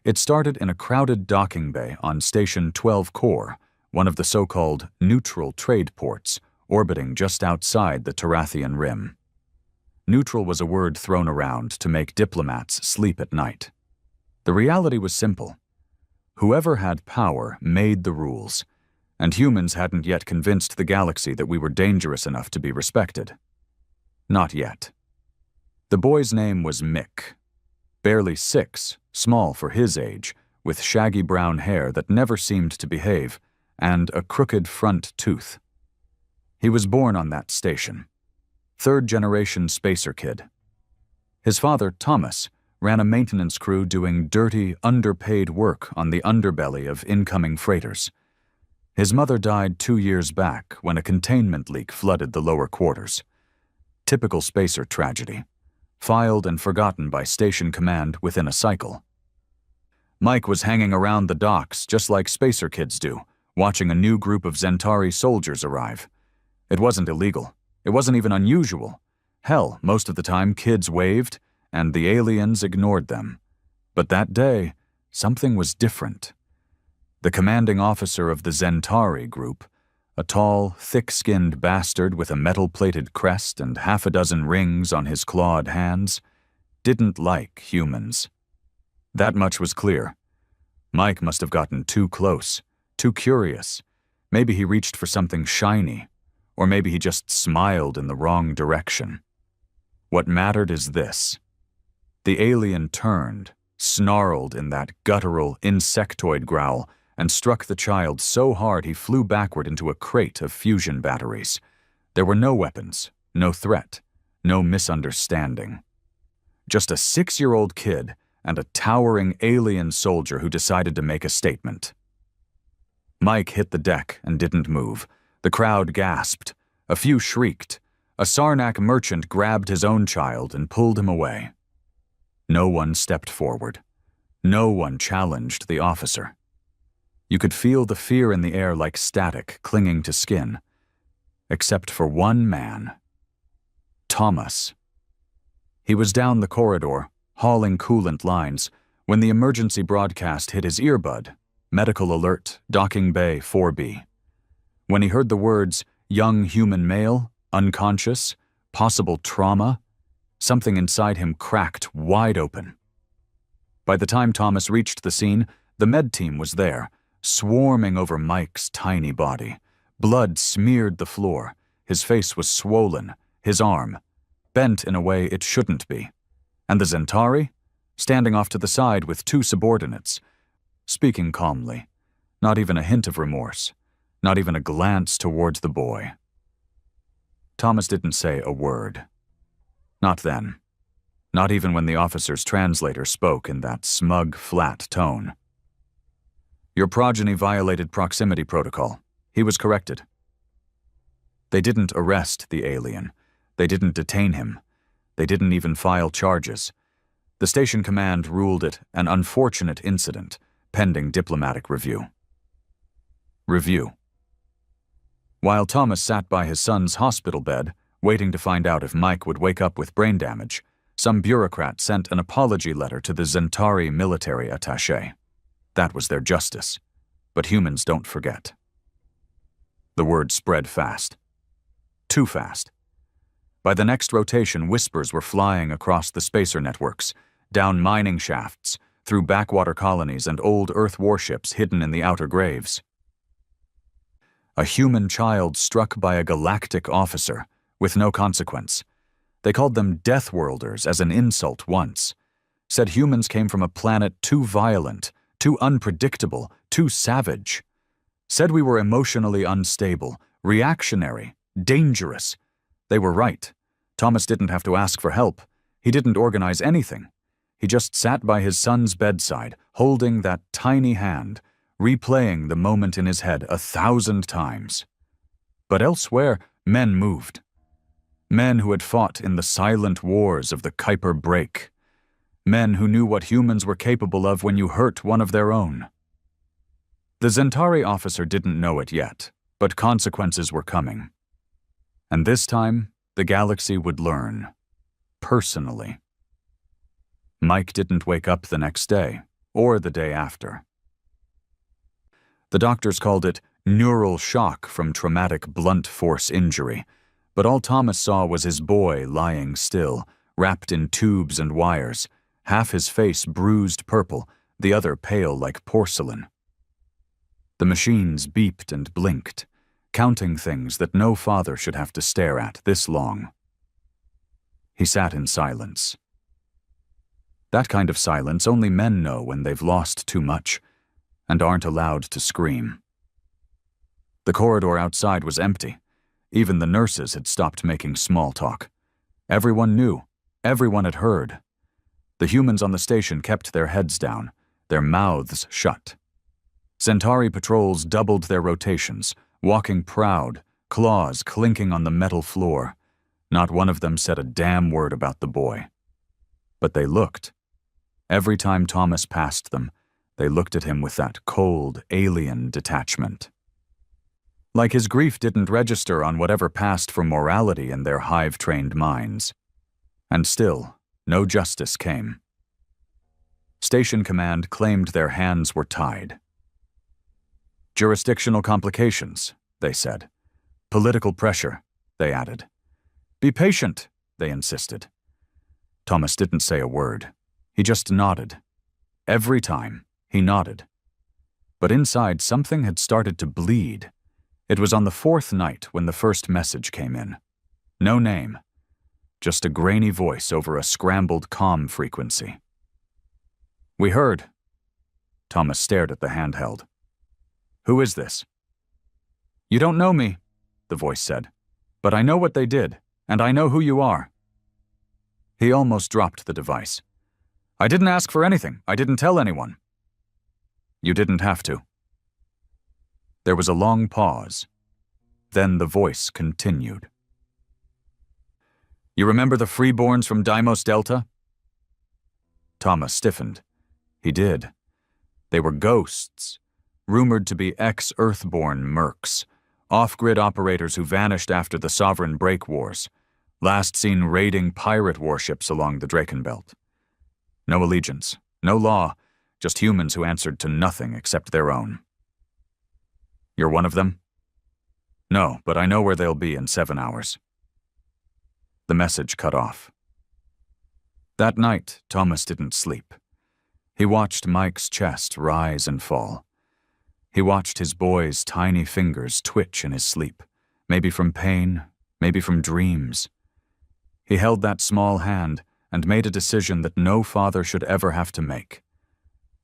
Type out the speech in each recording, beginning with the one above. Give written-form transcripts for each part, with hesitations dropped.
It started in a crowded docking bay on Station 12 Core, one of the so-called neutral trade ports, orbiting just outside the Tarathian Rim. Neutral was a word thrown around to make diplomats sleep at night. The reality was simple. Whoever had power made the rules, and humans hadn't yet convinced the galaxy that we were dangerous enough to be respected. Not yet. The boy's name was Mick. Barely 6, small for his age, with shaggy brown hair that never seemed to behave, and a crooked front tooth. He was born on that station. Third-generation spacer kid. His father, Thomas, ran a maintenance crew doing dirty, underpaid work on the underbelly of incoming freighters. His mother died 2 years back when a containment leak flooded the lower quarters. Typical spacer tragedy, filed and forgotten by station command within a cycle. Mike was hanging around the docks just like spacer kids do, watching a new group of Zentari soldiers arrive. It wasn't illegal. It wasn't even unusual. Hell, most of the time kids waved, and the aliens ignored them. But that day, something was different. The commanding officer of the Zentari group, a tall, thick-skinned bastard with a metal-plated crest and half a dozen rings on his clawed hands, didn't like humans. That much was clear. Mike must have gotten too close, too curious. Maybe he reached for something shiny, or maybe he just smiled in the wrong direction. What mattered is this. The alien turned, snarled in that guttural, insectoid growl, and struck the child so hard he flew backward into a crate of fusion batteries. There were no weapons, no threat, no misunderstanding. Just a 6-year-old kid and a towering alien soldier who decided to make a statement. Mike hit the deck and didn't move. The crowd gasped. A few shrieked. A Sarnak merchant grabbed his own child and pulled him away. No one stepped forward. No one challenged the officer. You could feel the fear in the air like static clinging to skin. Except for one man. Thomas. He was down the corridor, hauling coolant lines, when the emergency broadcast hit his earbud. Medical alert, docking bay 4B. When he heard the words, young human male, unconscious, possible trauma, something inside him cracked wide open. By the time Thomas reached the scene, the med team was there, swarming over Mike's tiny body. Blood smeared the floor. His face was swollen, his arm, bent in a way it shouldn't be. And the Zentari, standing off to the side with 2 subordinates, speaking calmly, not even a hint of remorse, not even a glance towards the boy. Thomas didn't say a word. Not then. Not even when the officer's translator spoke in that smug, flat tone. Your progeny violated proximity protocol. He was corrected. They didn't arrest the alien. They didn't detain him. They didn't even file charges. The station command ruled it an unfortunate incident, pending diplomatic review. While Thomas sat by his son's hospital bed, waiting to find out if Mike would wake up with brain damage, some bureaucrat sent an apology letter to the Zentari military attaché. That was their justice. But humans don't forget. The word spread fast. Too fast. By the next rotation, whispers were flying across the spacer networks, down mining shafts, through backwater colonies and old Earth warships hidden in the outer graves. A human child struck by a galactic officer, with no consequence. They called them Deathworlders as an insult once. Said humans came from a planet too violent, too unpredictable, too savage. Said we were emotionally unstable, reactionary, dangerous. They were right. Thomas didn't have to ask for help. He didn't organize anything. He just sat by his son's bedside, holding that tiny hand, replaying the moment in his head 1,000 times. But elsewhere, men moved. Men who had fought in the silent wars of the Kuiper Break. Men who knew what humans were capable of when you hurt one of their own. The Zentari officer didn't know it yet, but consequences were coming. And this time, the galaxy would learn. Personally. Mike didn't wake up the next day, or the day after. The doctors called it neural shock from traumatic blunt force injury, but all Thomas saw was his boy lying still, wrapped in tubes and wires, half his face bruised purple, the other pale like porcelain. The machines beeped and blinked, counting things that no father should have to stare at this long. He sat in silence. That kind of silence only men know when they've lost too much and aren't allowed to scream. The corridor outside was empty. Even the nurses had stopped making small talk. Everyone knew. Everyone had heard. The humans on the station kept their heads down, their mouths shut. Centauri patrols doubled their rotations, walking proud, claws clinking on the metal floor. Not one of them said a damn word about the boy. But they looked. Every time Thomas passed them, they looked at him with that cold, alien detachment. Like his grief didn't register on whatever passed for morality in their hive-trained minds. And still, no justice came. Station command claimed their hands were tied. Jurisdictional complications, they said. Political pressure, they added. Be patient, they insisted. Thomas didn't say a word. He just nodded. Every time, he nodded. But inside, something had started to bleed. It was on the fourth night when the first message came in. No name. Just a grainy voice over a scrambled comm frequency. We heard. Thomas stared at the handheld. Who is this? You don't know me, the voice said. But I know what they did, and I know who you are. He almost dropped the device. I didn't ask for anything. I didn't tell anyone. You didn't have to. There was a long pause. Then the voice continued. You remember the freeborns from Deimos Delta? Thomas stiffened. He did. They were ghosts, rumored to be ex-Earthborn mercs, off-grid operators who vanished after the Sovereign Break Wars, last seen raiding pirate warships along the Drakenbelt. No allegiance, no law, just humans who answered to nothing except their own. You're one of them? No, but I know where they'll be in 7 hours. The message cut off. That night, Thomas didn't sleep. He watched Mike's chest rise and fall. He watched his boy's tiny fingers twitch in his sleep, maybe from pain, maybe from dreams. He held that small hand and made a decision that no father should ever have to make.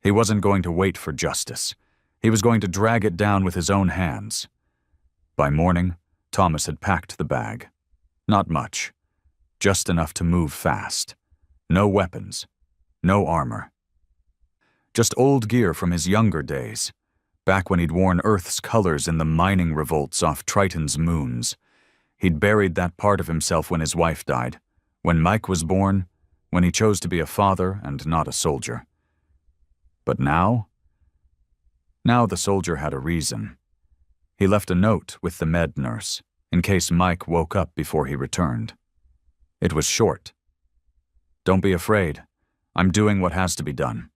He wasn't going to wait for justice. He was going to drag it down with his own hands. By morning, Thomas had packed the bag. Not much. Just enough to move fast. No weapons. No armor. Just old gear from his younger days, back when he'd worn Earth's colors in the mining revolts off Triton's moons. He'd buried that part of himself when his wife died, when Mike was born, when he chose to be a father and not a soldier. But now? Now the soldier had a reason. He left a note with the med nurse, in case Mike woke up before he returned. It was short. Don't be afraid. I'm doing what has to be done.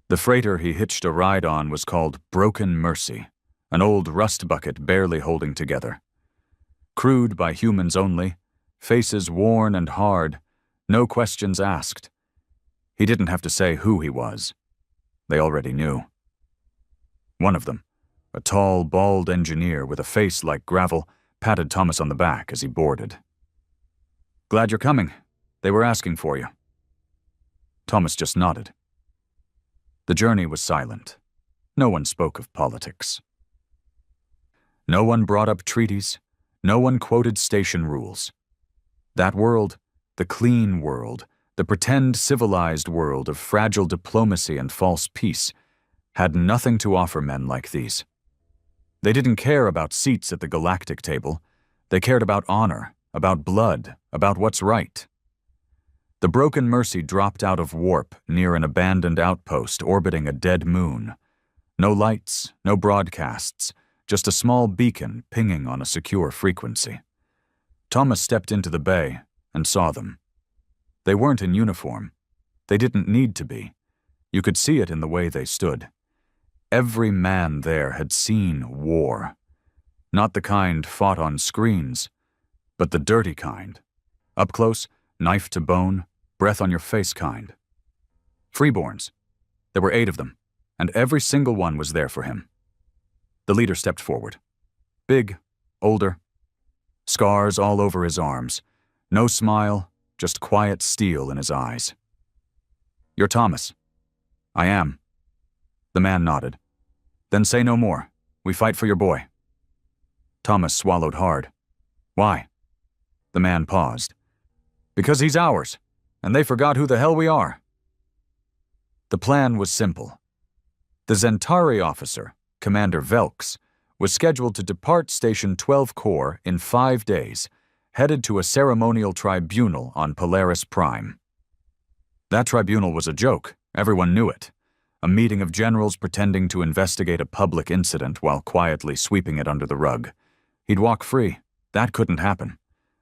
The freighter he hitched a ride on was called Broken Mercy, an old rust bucket barely holding together. Crewed by humans only, faces worn and hard, no questions asked. He didn't have to say who he was. They already knew. One of them, a tall, bald engineer with a face like gravel, patted Thomas on the back as he boarded. Glad you're coming. They were asking for you. Thomas just nodded. The journey was silent. No one spoke of politics. No one brought up treaties. No one quoted station rules. That world, the clean world, the pretend civilized world of fragile diplomacy and false peace, had nothing to offer men like these. They didn't care about seats at the galactic table. They cared about honor, about blood, about what's right. The Broken Mercy dropped out of warp near an abandoned outpost orbiting a dead moon. No lights, no broadcasts, just a small beacon pinging on a secure frequency. Thomas stepped into the bay and saw them. They weren't in uniform. They didn't need to be. You could see it in the way they stood. Every man there had seen war. Not the kind fought on screens, but the dirty kind. Up close, knife to bone, breath on your face kind. Freeborns. There were 8 of them, and every single one was there for him. The leader stepped forward. Big, older, scars all over his arms. No smile, just quiet steel in his eyes. "You're Thomas." "I am." The man nodded. "Then say no more. We fight for your boy." Thomas swallowed hard. "Why?" The man paused. "Because he's ours, and they forgot who the hell we are." The plan was simple. The Zentari officer, Commander Velks, was scheduled to depart Station 12 Corps in 5 days, headed to a ceremonial tribunal on Polaris Prime. That tribunal was a joke. Everyone knew it. A meeting of generals pretending to investigate a public incident while quietly sweeping it under the rug. He'd walk free. That couldn't happen.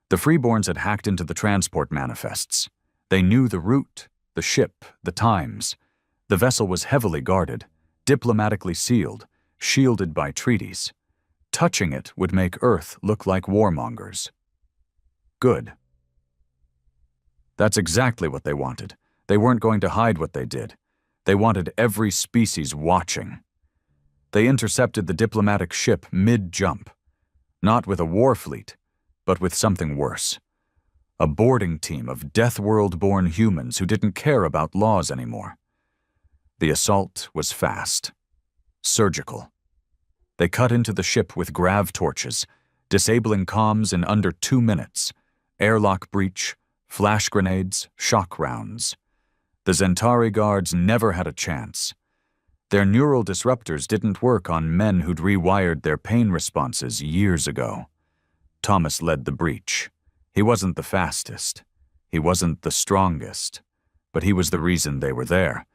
The Freeborns had hacked into the transport manifests. They knew the route, the ship, the times. The vessel was heavily guarded, diplomatically sealed, shielded by treaties. Touching it would make Earth look like warmongers. Good. That's exactly what they wanted. They weren't going to hide what they did. They wanted every species watching. They intercepted the diplomatic ship mid-jump. Not with a war fleet, but with something worse. A boarding team of Deathworld-born humans who didn't care about laws anymore. The assault was fast. Surgical. They cut into the ship with grav torches, disabling comms in under 2 minutes. Airlock breach, flash grenades, shock rounds. The Zentari guards never had a chance. Their neural disruptors didn't work on men who'd rewired their pain responses years ago. Thomas led the breach. He wasn't the fastest. He wasn't the strongest. But he was the reason they were there.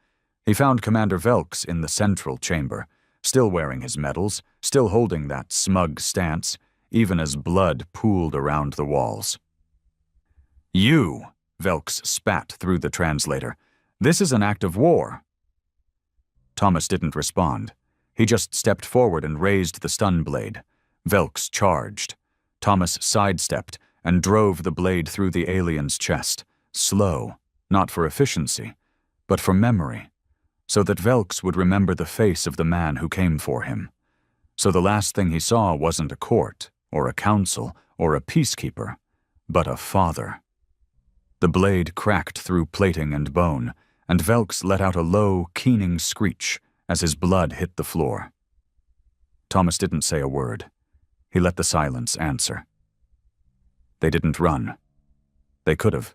He found Commander Velks in the central chamber, still wearing his medals, still holding that smug stance, even as blood pooled around the walls. "You," Velks spat through the translator. "This is an act of war." Thomas didn't respond. He just stepped forward and raised the stun blade. Velks charged. Thomas sidestepped and drove the blade through the alien's chest, slow, not for efficiency, but for memory, so that Velks would remember the face of the man who came for him. So the last thing he saw wasn't a court, or a council, or a peacekeeper, but a father. The blade cracked through plating and bone, and Velks let out a low, keening screech as his blood hit the floor. Thomas didn't say a word. He let the silence answer. They didn't run. They could have,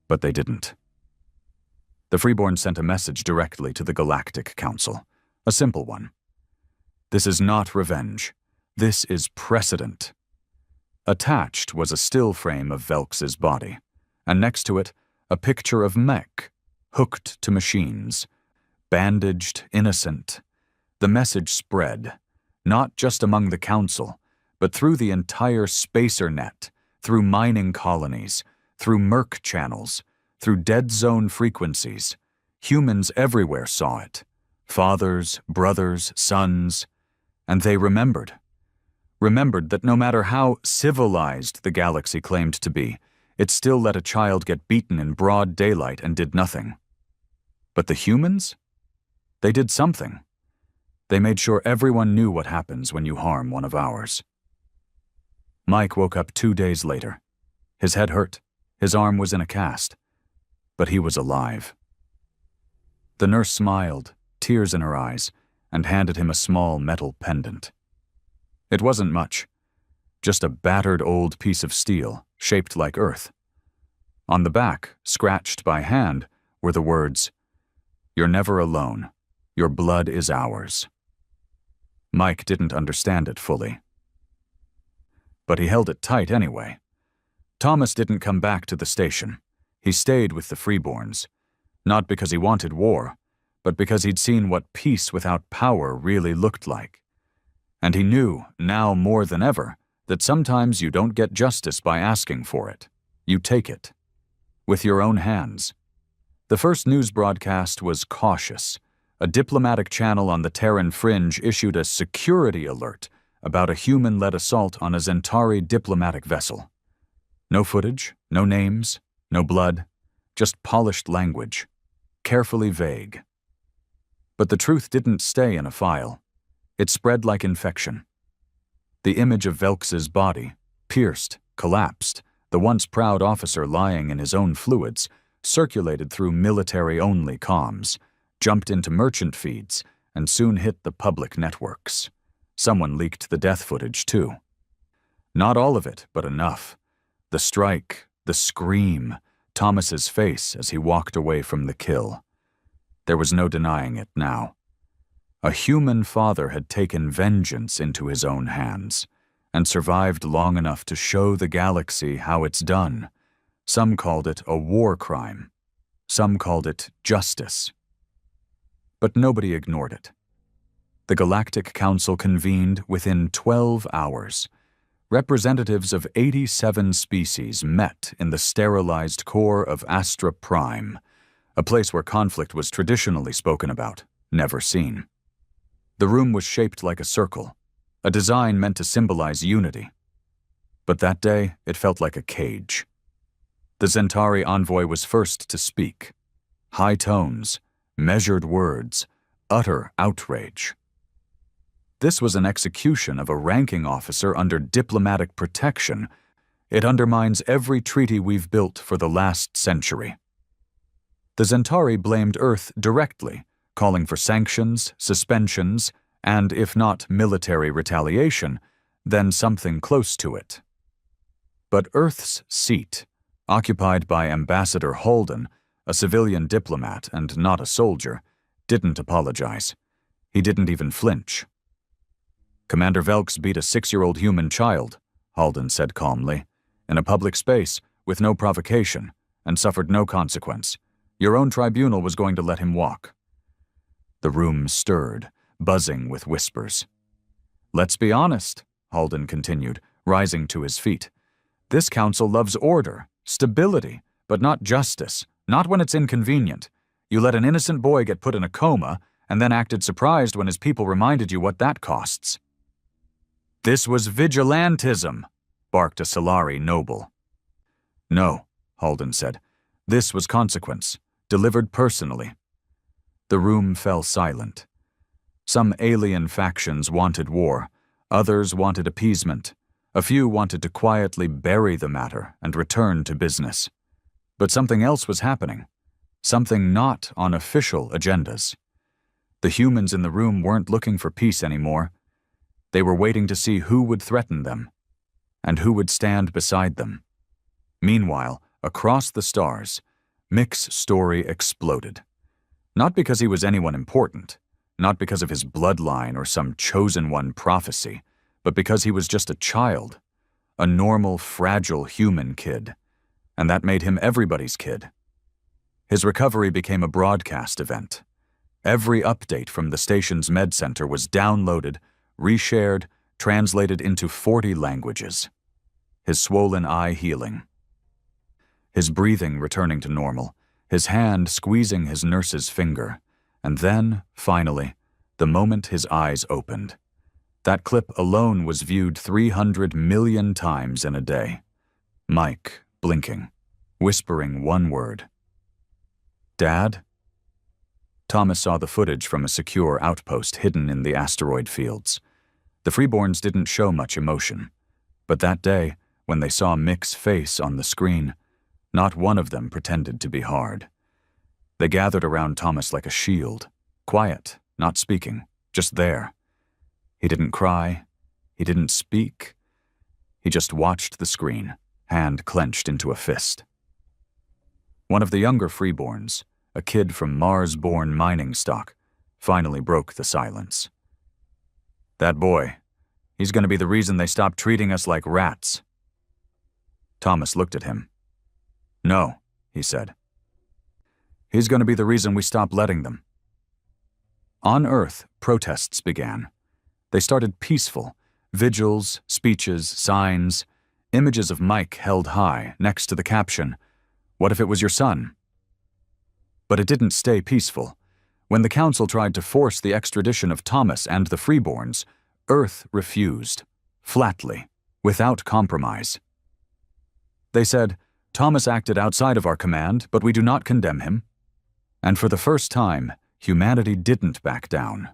but they didn't. The Freeborn sent a message directly to the Galactic Council, a simple one. "This is not revenge. This is precedent." Attached was a still frame of Velks's body, and next to it, a picture of Mech, hooked to machines, bandaged, innocent. The message spread, not just among the Council, but through the entire spacer net, through mining colonies, through Merc channels, through dead zone frequencies. Humans everywhere saw it. Fathers, brothers, sons, and they remembered. Remembered that no matter how civilized the galaxy claimed to be, it still let a child get beaten in broad daylight and did nothing. But the humans? They did something. They made sure everyone knew what happens when you harm one of ours. Mike woke up 2 days later. His head hurt. His arm was in a cast. But he was alive. The nurse smiled, tears in her eyes, and handed him a small metal pendant. It wasn't much. Just a battered old piece of steel, shaped like Earth. On the back, scratched by hand, were the words, "You're never alone. Your blood is ours." Mike didn't understand it fully. But he held it tight anyway. Thomas didn't come back to the station. He stayed with the Freeborns, not because he wanted war, but because he'd seen what peace without power really looked like. And he knew, now more than ever, that sometimes you don't get justice by asking for it. You take it. With your own hands. The first news broadcast was cautious. A diplomatic channel on the Terran fringe issued a security alert about a human-led assault on a Zentari diplomatic vessel. No footage, no names, no blood, just polished language, carefully vague. But the truth didn't stay in a file. It spread like infection. The image of Velks's body, pierced, collapsed, the once proud officer lying in his own fluids, circulated through military-only comms, jumped into merchant feeds, and soon hit the public networks. Someone leaked the death footage, too. Not all of it, but enough. The strike, the scream, Thomas's face as he walked away from the kill. There was no denying it now. A human father had taken vengeance into his own hands and survived long enough to show the galaxy how it's done. Some called it a war crime. Some called it justice. But nobody ignored it. The Galactic Council convened within 12 hours. Representatives of 87 species met in the sterilized core of Astra Prime, a place where conflict was traditionally spoken about, never seen. The room was shaped like a circle, a design meant to symbolize unity. But that day, it felt like a cage. The Zentari envoy was first to speak. High tones, measured words, utter outrage. This was an execution of a ranking officer under diplomatic protection. It undermines every treaty we've built for the last century. The Zentari blamed Earth directly, calling for sanctions, suspensions, and if not military retaliation, then something close to it. But Earth's seat, occupied by Ambassador Holden, a civilian diplomat and not a soldier, didn't apologize. He didn't even flinch. Commander Velks beat a 6-year-old human child, Holden said calmly, in a public space with no provocation and suffered no consequence. Your own tribunal was going to let him walk. The room stirred, buzzing with whispers. Let's be honest, Holden continued, rising to his feet. This council loves order, stability, but not justice, not when it's inconvenient. You let an innocent boy get put in a coma and then acted surprised when his people reminded you what that costs. This was vigilantism, barked a Solari noble. No, Holden said. This was consequence, delivered personally. The room fell silent. Some alien factions wanted war, others wanted appeasement. A few wanted to quietly bury the matter and return to business. But something else was happening, something not on official agendas. The humans in the room weren't looking for peace anymore. They were waiting to see who would threaten them, and who would stand beside them. Meanwhile, across the stars, Mick's story exploded. Not because he was anyone important, not because of his bloodline or some chosen one prophecy, but because he was just a child, a normal, fragile human kid, and that made him everybody's kid. His recovery became a broadcast event. Every update from the station's med center was downloaded, reshared, translated into 40 languages. His swollen eye healing. His breathing returning to normal, his hand squeezing his nurse's finger, and then, finally, the moment his eyes opened. That clip alone was viewed 300 million times in a day. Mike, blinking, whispering one word. Dad? Thomas saw the footage from a secure outpost hidden in the asteroid fields. The Freeborns didn't show much emotion, but that day, when they saw Mick's face on the screen, not one of them pretended to be hard. They gathered around Thomas like a shield, quiet, not speaking, just there. He didn't cry, he didn't speak. He just watched the screen, hand clenched into a fist. One of the younger Freeborns, a kid from Mars-born mining stock, finally broke the silence. That boy, he's going to be the reason they stop treating us like rats. Thomas looked at him. No, he said. He's going to be the reason we stop letting them. On Earth, protests began. They started peaceful, vigils, speeches, signs, images of Mike held high next to the caption, "What if it was your son?" But it didn't stay peaceful. When the Council tried to force the extradition of Thomas and the Freeborns, Earth refused, flatly, without compromise. They said, "Thomas acted outside of our command, but we do not condemn him." And for the first time, humanity didn't back down.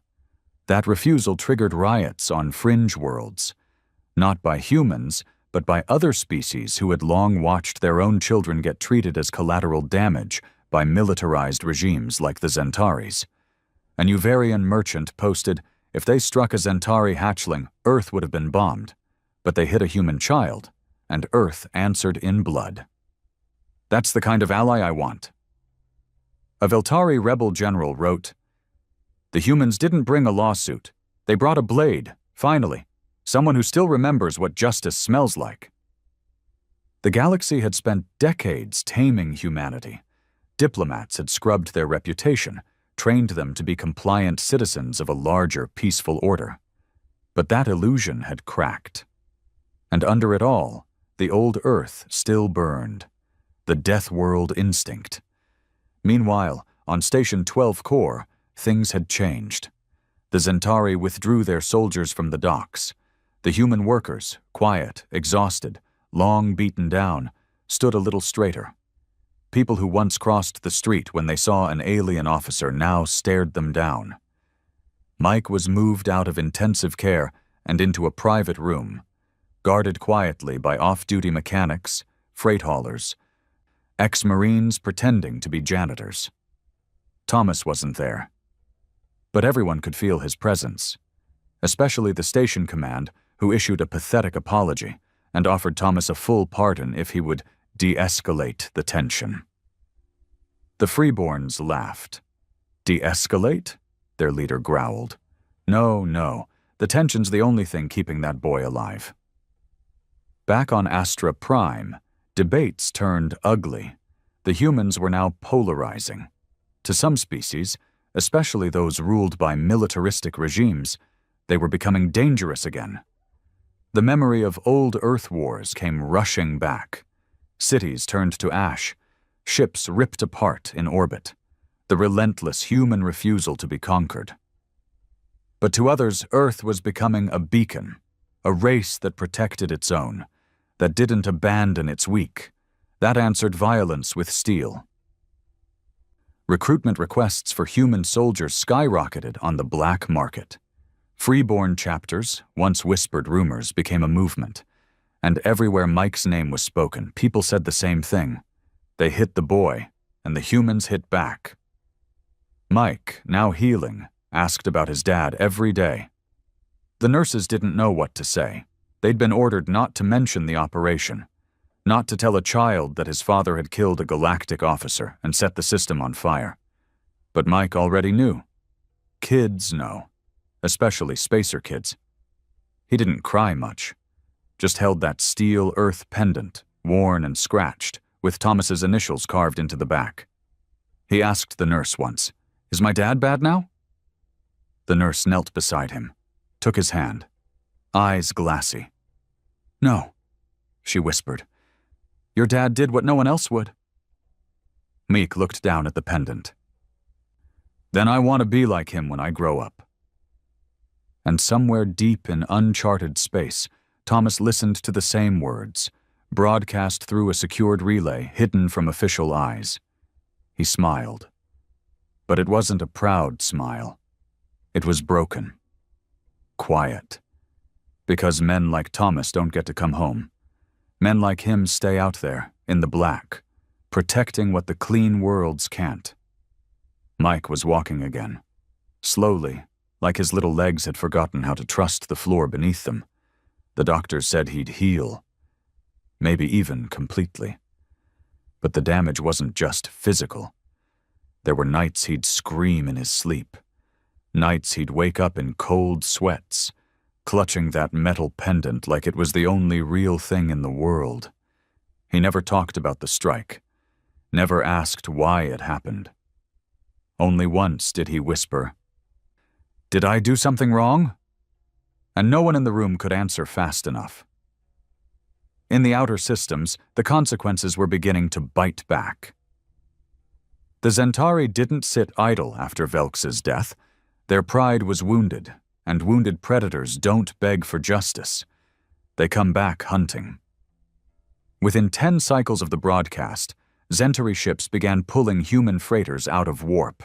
That refusal triggered riots on fringe worlds, not by humans, but by other species who had long watched their own children get treated as collateral damage by militarized regimes like the Zentaris. An Uvarian merchant posted, if they struck a Zentari hatchling, Earth would have been bombed, but they hit a human child, and Earth answered in blood. That's the kind of ally I want. A Veltari rebel general wrote, "The humans didn't bring a lawsuit. They brought a blade, finally. Someone who still remembers what justice smells like." The galaxy had spent decades taming humanity. Diplomats had scrubbed their reputation, trained them to be compliant citizens of a larger, peaceful order. But that illusion had cracked. And under it all, the old Earth still burned. The death world instinct. Meanwhile, on Station 12 Core, things had changed. The Zentari withdrew their soldiers from the docks. The human workers, quiet, exhausted, long beaten down, stood a little straighter. People who once crossed the street when they saw an alien officer now stared them down. Mike was moved out of intensive care and into a private room, guarded quietly by off-duty mechanics, freight haulers, ex-Marines pretending to be janitors. Thomas wasn't there. But everyone could feel his presence, especially the station command, who issued a pathetic apology and offered Thomas a full pardon if he would de-escalate the tension. The Freeborns laughed. "De-escalate?" their leader growled. No, the tension's the only thing keeping that boy alive." Back on Astra Prime, debates turned ugly. The humans were now polarizing. To some species, especially those ruled by militaristic regimes, they were becoming dangerous again. The memory of old Earth wars came rushing back. Cities turned to ash, ships ripped apart in orbit, the relentless human refusal to be conquered. But to others, Earth was becoming a beacon, a race that protected its own, that didn't abandon its weak, that answered violence with steel. Recruitment requests for human soldiers skyrocketed on the black market. Freeborn chapters, once whispered rumors, became a movement, and everywhere Mike's name was spoken, people said the same thing. They hit the boy, and the humans hit back. Mike, now healing, asked about his dad every day. The nurses didn't know what to say. They'd been ordered not to mention the operation, not to tell a child that his father had killed a galactic officer and set the system on fire. But Mike already knew. Kids know, especially spacer kids. He didn't cry much, just held that steel Earth pendant, worn and scratched, with Thomas's initials carved into the back. He asked the nurse once, "Is my dad bad now?" The nurse knelt beside him, took his hand, eyes glassy. "No," she whispered. "Your dad did what no one else would." Meek looked down at the pendant. "Then I want to be like him when I grow up." And somewhere deep in uncharted space, Thomas listened to the same words, broadcast through a secured relay hidden from official eyes. He smiled. But it wasn't a proud smile. It was broken. Quiet. Because men like Thomas don't get to come home. Men like him stay out there, in the black, protecting what the clean worlds can't. Mike was walking again. Slowly, like his little legs had forgotten how to trust the floor beneath them. The doctors said he'd heal. Maybe even completely. But the damage wasn't just physical. There were nights he'd scream in his sleep. Nights he'd wake up in cold sweats, clutching that metal pendant like it was the only real thing in the world. He never talked about the strike, never asked why it happened. Only once did he whisper, "Did I do something wrong?" And no one in the room could answer fast enough. In the outer systems, the consequences were beginning to bite back. The Zentari didn't sit idle after Velx's death. Their pride was wounded, and wounded predators don't beg for justice. They come back hunting. Within 10 cycles of the broadcast, Zentari ships began pulling human freighters out of warp.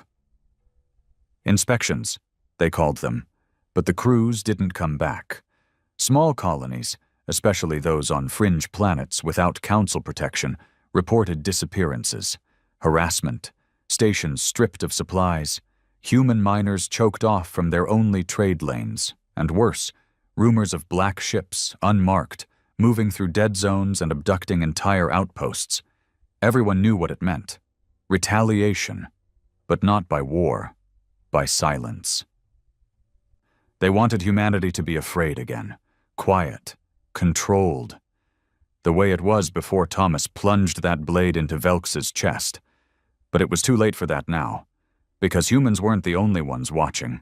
Inspections, they called them, but the crews didn't come back. Small colonies, especially those on fringe planets without council protection, reported disappearances, harassment, stations stripped of supplies, human miners choked off from their only trade lanes, and worse, rumors of black ships, unmarked, moving through dead zones and abducting entire outposts. Everyone knew what it meant. Retaliation, but not by war, by silence. They wanted humanity to be afraid again, quiet, controlled, the way it was before Thomas plunged that blade into Velx's chest. But it was too late for that now, because humans weren't the only ones watching.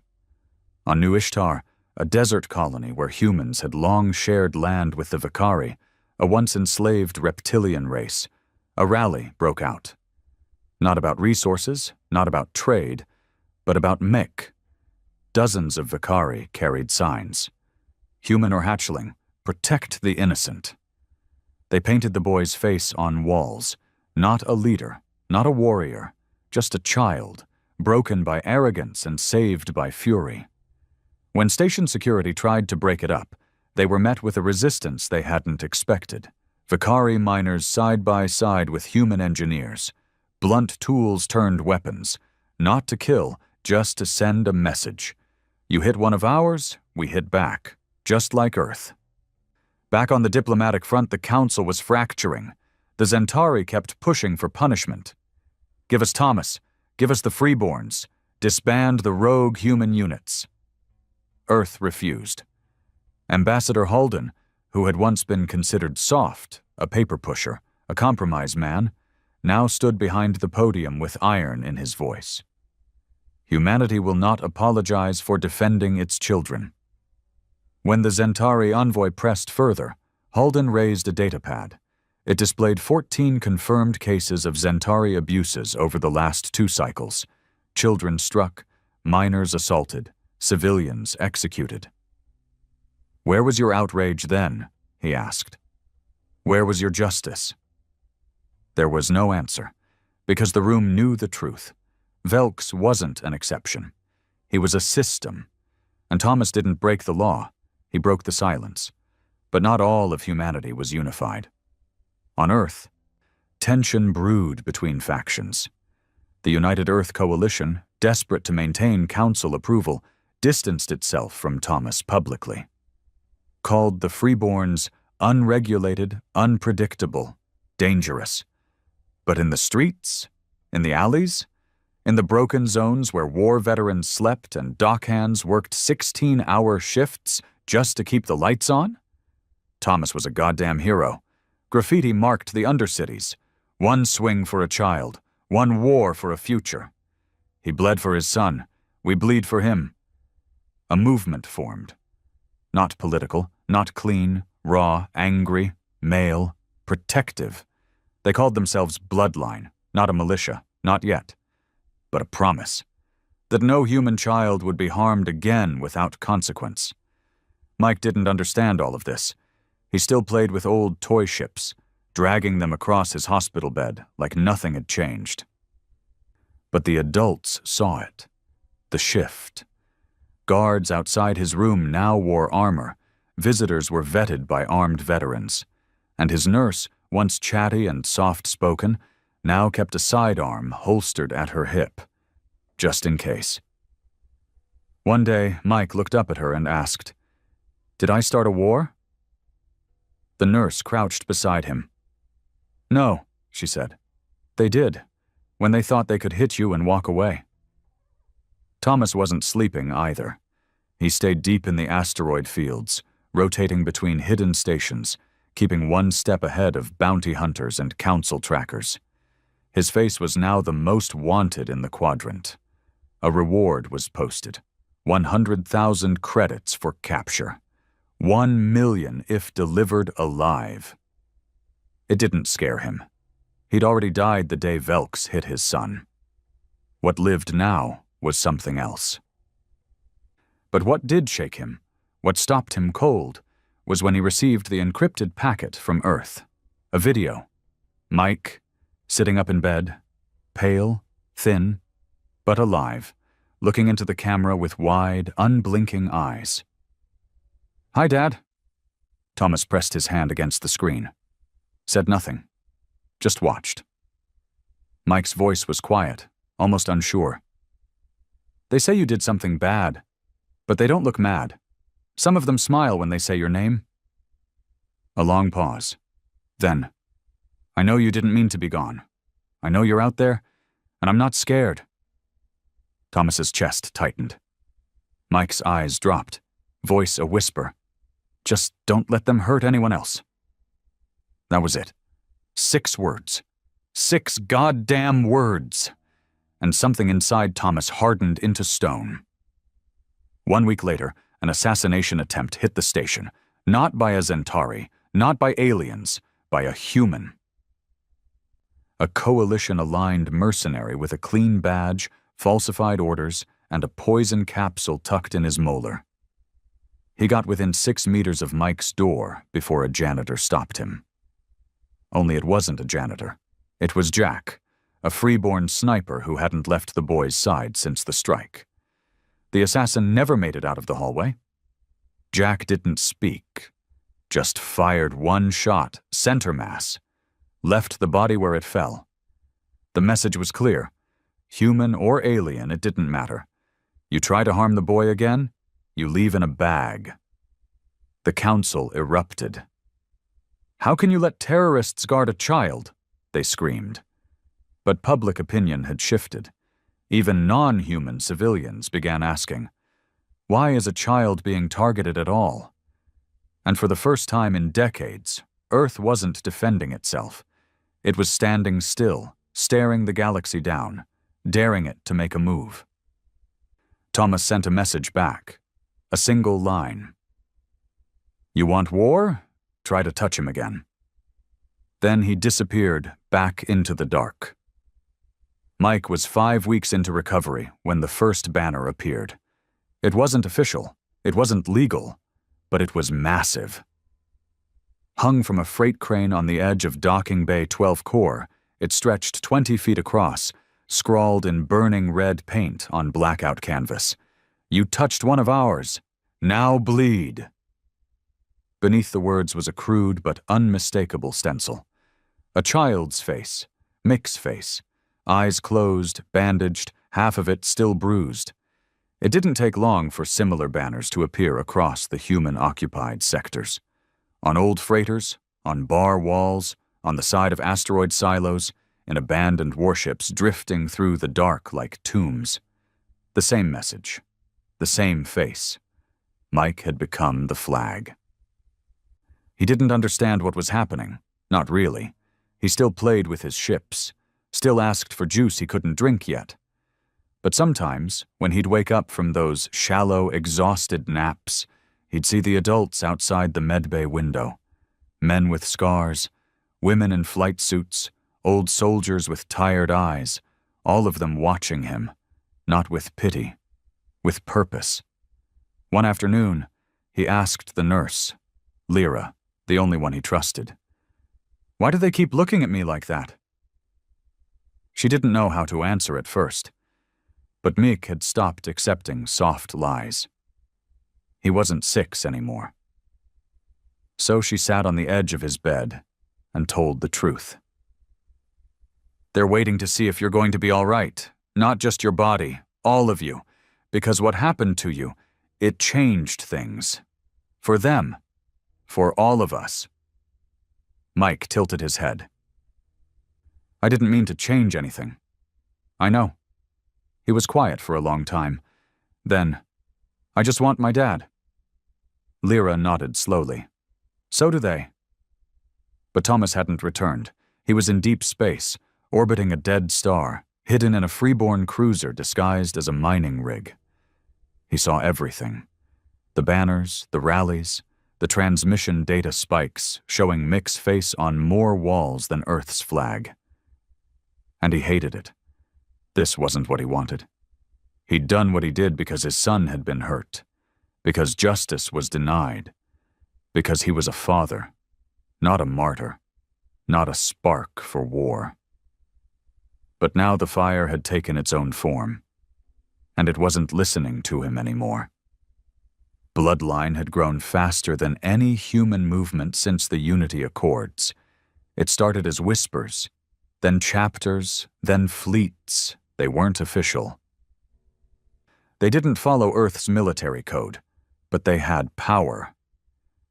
On New Ishtar, a desert colony where humans had long shared land with the Vicari, a once enslaved reptilian race, a rally broke out. Not about resources, not about trade, but about Mick. Dozens of Vicari carried signs. Human or hatchling, protect the innocent. They painted the boy's face on walls, not a leader, not a warrior, just a child, broken by arrogance and saved by fury. When station security tried to break it up, they were met with a resistance they hadn't expected. Vicari miners side by side with human engineers. Blunt tools turned weapons, not to kill, just to send a message. You hit one of ours, we hit back, just like Earth. Back on the diplomatic front, the council was fracturing. The Zentari kept pushing for punishment. Give us Thomas. Give us the freeborns. Disband the rogue human units. Earth refused. Ambassador Halden, who had once been considered soft, a paper pusher, a compromise man, now stood behind the podium with iron in his voice. Humanity will not apologize for defending its children. When the Zentari envoy pressed further, Halden raised a datapad. It displayed 14 confirmed cases of Zentari abuses over the last 2 cycles. Children struck, miners assaulted, civilians executed. Where was your outrage then? He asked. Where was your justice? There was no answer, because the room knew the truth. Velx wasn't an exception. He was a system, and Thomas didn't break the law. He broke the silence. But not all of humanity was unified. On Earth, tension brewed between factions. The United Earth Coalition, desperate to maintain council approval, distanced itself from Thomas publicly. Called the freeborns unregulated, unpredictable, dangerous. But in the streets, in the alleys, in the broken zones where war veterans slept and dockhands worked 16-hour shifts just to keep the lights on? Thomas was a goddamn hero. Graffiti marked the undercities. One swing for a child, one war for a future. He bled for his son. We bleed for him. A movement formed. Not political, not clean, raw, angry, male, protective. They called themselves Bloodline, not a militia, not yet. But a promise. That no human child would be harmed again without consequence. Mike didn't understand all of this. He still played with old toy ships, dragging them across his hospital bed like nothing had changed. But the adults saw it. The shift. Guards outside his room now wore armor. Visitors were vetted by armed veterans. And his nurse, once chatty and soft-spoken, now kept a sidearm holstered at her hip, just in case. One day, Mike looked up at her and asked, "Did I start a war?" The nurse crouched beside him. "No," she said. "They did, when they thought they could hit you and walk away." Thomas wasn't sleeping either. He stayed deep in the asteroid fields, rotating between hidden stations, keeping one step ahead of bounty hunters and council trackers. His face was now the most wanted in the quadrant. A reward was posted. 100,000 credits for capture. 1 million if delivered alive. It didn't scare him. He'd already died the day Velx hit his son. What lived now was something else. But what did shake him, what stopped him cold, was when he received the encrypted packet from Earth. A video. Mike, sitting up in bed, pale, thin, but alive, looking into the camera with wide, unblinking eyes. "Hi, Dad." Thomas pressed his hand against the screen. Said nothing. Just watched. Mike's voice was quiet, almost unsure. "They say you did something bad, but they don't look mad. Some of them smile when they say your name." A long pause. Then, "I know you didn't mean to be gone. I know you're out there, and I'm not scared." Thomas's chest tightened. Mike's eyes dropped, voice a whisper. "Just don't let them hurt anyone else." That was it. 6 words. 6 goddamn words. And something inside Thomas hardened into stone. 1 week later, an assassination attempt hit the station, not by a Zentari, not by aliens, by a human. A coalition-aligned mercenary with a clean badge, falsified orders, and a poison capsule tucked in his molar. He got within 6 meters of Mike's door before a janitor stopped him. Only it wasn't a janitor. It was Jack, a freeborn sniper who hadn't left the boy's side since the strike. The assassin never made it out of the hallway. Jack didn't speak, just fired one shot, center mass, left the body where it fell. The message was clear. Human or alien, it didn't matter. You try to harm the boy again, you leave in a bag. The council erupted. "How can you let terrorists guard a child?" they screamed. But public opinion had shifted. Even non-human civilians began asking, why is a child being targeted at all? And for the first time in decades, Earth wasn't defending itself. It was standing still, staring the galaxy down, daring it to make a move. Thomas sent a message back, a single line. "You want war? Try to touch him again." Then he disappeared back into the dark. Mike was 5 weeks into recovery when the first banner appeared. It wasn't official, it wasn't legal, but it was massive. Hung from a freight crane on the edge of Docking Bay 12 Core, it stretched 20 feet across, scrawled in burning red paint on blackout canvas. "You touched one of ours. Now bleed." Beneath the words was a crude but unmistakable stencil. A child's face, Mick's face, eyes closed, bandaged, half of it still bruised. It didn't take long for similar banners to appear across the human-occupied sectors. On old freighters, on bar walls, on the side of asteroid silos, in abandoned warships drifting through the dark like tombs. The same message, the same face. Mike had become the flag. He didn't understand what was happening, not really. He still played with his ships, still asked for juice he couldn't drink yet. But sometimes, when he'd wake up from those shallow, exhausted naps, he'd see the adults outside the medbay window. Men with scars, women in flight suits, old soldiers with tired eyes, all of them watching him, not with pity, with purpose. One afternoon, he asked the nurse, Lyra, the only one he trusted, "Why do they keep looking at me like that?" She didn't know how to answer at first, but Mick had stopped accepting soft lies. He wasn't 6 anymore. So she sat on the edge of his bed and told the truth. "They're waiting to see if you're going to be all right, not just your body, all of you, because what happened to you, it changed things. For them, for all of us." Mike tilted his head. "I didn't mean to change anything. I know." He was quiet for a long time. Then, "I just want my dad." Lyra nodded slowly. "So do they." But Thomas hadn't returned. He was in deep space, orbiting a dead star, hidden in a freeborn cruiser disguised as a mining rig. He saw everything. The banners, the rallies, the transmission data spikes showing Mick's face on more walls than Earth's flag. And he hated it. This wasn't what he wanted. He'd done what he did because his son had been hurt, because justice was denied, because he was a father, not a martyr, not a spark for war. But now the fire had taken its own form, and it wasn't listening to him anymore. Bloodline had grown faster than any human movement since the Unity Accords. It started as whispers, then chapters, then fleets. They weren't official. They didn't follow Earth's military code, but they had power.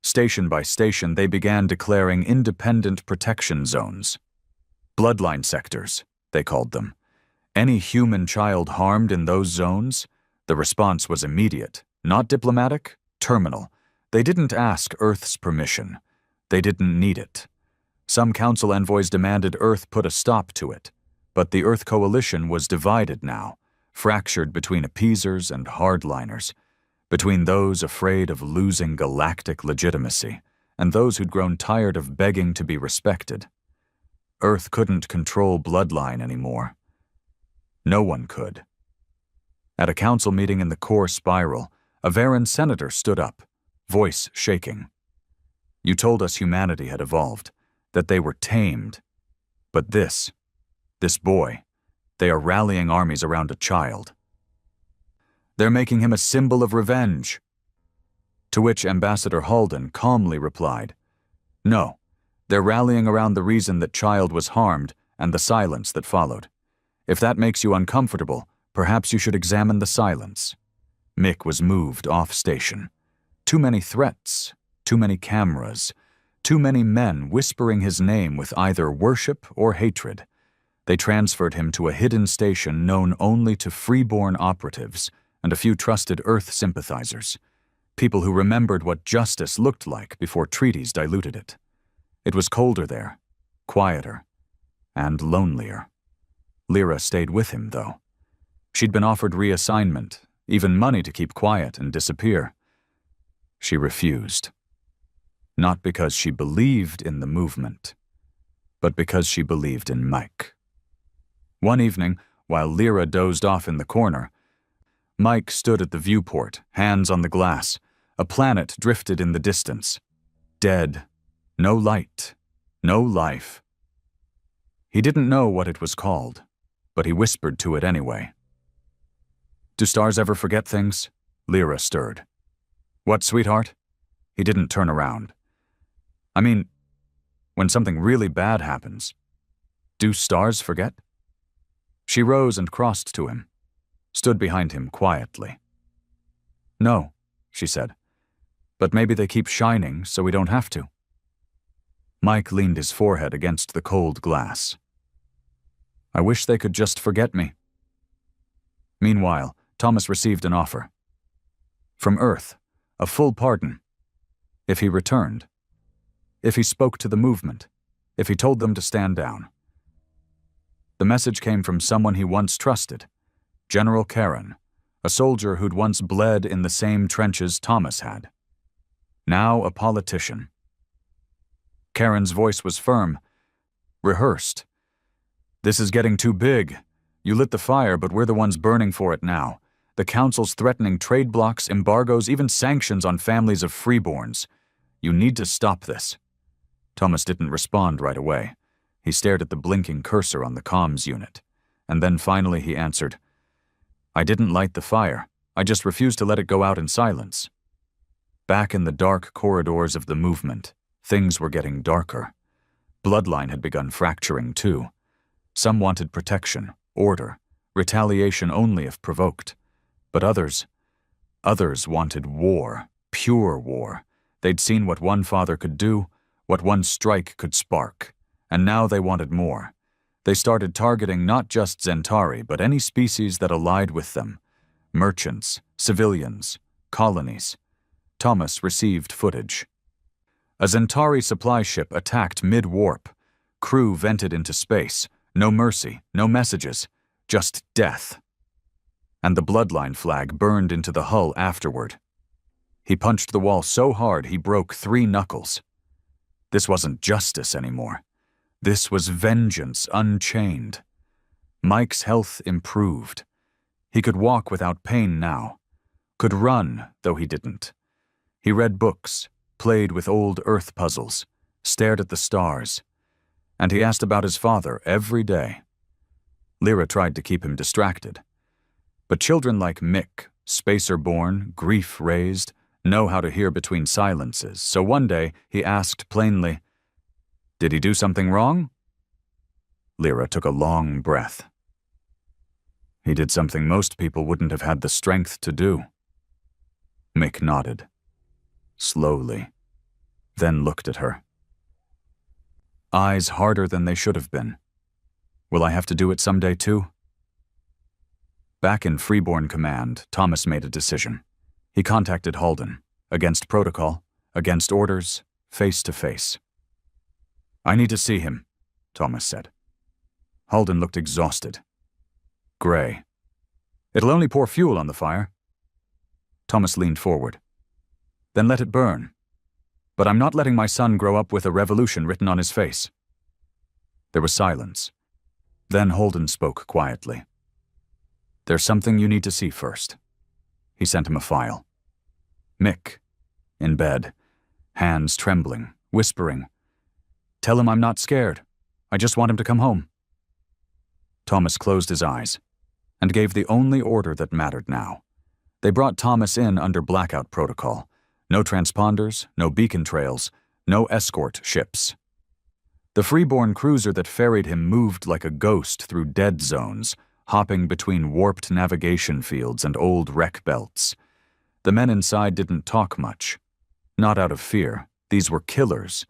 Station by station, they began declaring independent protection zones. Bloodline sectors, they called them. Any human child harmed in those zones, the response was immediate, not diplomatic, terminal. They didn't ask Earth's permission. They didn't need it. Some council envoys demanded Earth put a stop to it, but the Earth coalition was divided now, fractured between appeasers and hardliners, between those afraid of losing galactic legitimacy and those who'd grown tired of begging to be respected. Earth couldn't control Bloodline anymore. No one could. At a council meeting in the core spiral, a Varan senator stood up, voice shaking. You told us humanity had evolved, that they were tamed. But this boy, they are rallying armies around a child. They're making him a symbol of revenge. To which Ambassador Halden calmly replied, No, they're rallying around the reason that child was harmed and the silence that followed. If that makes you uncomfortable, perhaps you should examine the silence. Mick was moved off station. Too many threats, too many cameras, too many men whispering his name with either worship or hatred. They transferred him to a hidden station known only to freeborn operatives and a few trusted Earth sympathizers, people who remembered what justice looked like before treaties diluted it. It was colder there, quieter, and lonelier. Lyra stayed with him, though. She'd been offered reassignment, even money to keep quiet and disappear. She refused. Not because she believed in the movement, but because she believed in Mike. One evening, while Lyra dozed off in the corner, Mike stood at the viewport, hands on the glass. A planet drifted in the distance. Dead. No light. No life. He didn't know what it was called, but he whispered to it anyway. Do stars ever forget things? Lyra stirred. What, sweetheart? He didn't turn around. I mean, when something really bad happens, do stars forget? She rose and crossed to him, stood behind him quietly. No, she said, but maybe they keep shining so we don't have to. Mike leaned his forehead against the cold glass. I wish they could just forget me. Meanwhile, Thomas received an offer. From Earth, a full pardon. If he returned. If he spoke to the movement. If he told them to stand down. The message came from someone he once trusted, General Karen, a soldier who'd once bled in the same trenches Thomas had. Now a politician. Karen's voice was firm, rehearsed. This is getting too big. You lit the fire, but we're the ones burning for it now. The council's threatening trade blocks, embargoes, even sanctions on families of freeborns. You need to stop this. Thomas didn't respond right away. He stared at the blinking cursor on the comms unit, and then finally he answered, I didn't light the fire. I just refused to let it go out in silence. Back in the dark corridors of the movement, things were getting darker. Bloodline had begun fracturing too. Some wanted protection, order, retaliation only if provoked. But others wanted war, pure war. They'd seen what one father could do, what one strike could spark. And now they wanted more. They started targeting not just Zentari, but any species that allied with them. Merchants, civilians, colonies. Thomas received footage. A Zentari supply ship attacked mid-warp. Crew vented into space. No mercy, no messages, just death. And the bloodline flag burned into the hull afterward. He punched the wall so hard he broke 3 knuckles. This wasn't justice anymore. This was vengeance unchained. Mike's health improved. He could walk without pain now, could run, though he didn't. He read books, played with old Earth puzzles, stared at the stars, and he asked about his father every day. Lyra tried to keep him distracted. But children like Mick, spacer-born, grief-raised, know how to hear between silences, so one day he asked plainly, "Did he do something wrong?" Lyra took a long breath. "He did something most people wouldn't have had the strength to do." Mick nodded, slowly, then looked at her. Eyes harder than they should have been. "Will I have to do it someday too?" Back in Freeborn Command, Thomas made a decision. He contacted Halden, against protocol, against orders, face to face. "I need to see him," Thomas said. Halden looked exhausted. Gray. "It'll only pour fuel on the fire." Thomas leaned forward. "Then let it burn. But I'm not letting my son grow up with a revolution written on his face." There was silence. Then Holden spoke quietly. "There's something you need to see first." He sent him a file. Mick, in bed, hands trembling, whispering, "Tell him I'm not scared. I just want him to come home." Thomas closed his eyes and gave the only order that mattered now. They brought Thomas in under blackout protocol. No transponders, no beacon trails, no escort ships. The freeborn cruiser that ferried him moved like a ghost through dead zones, hopping between warped navigation fields and old wreck belts. The men inside didn't talk much. Not out of fear, these were killers,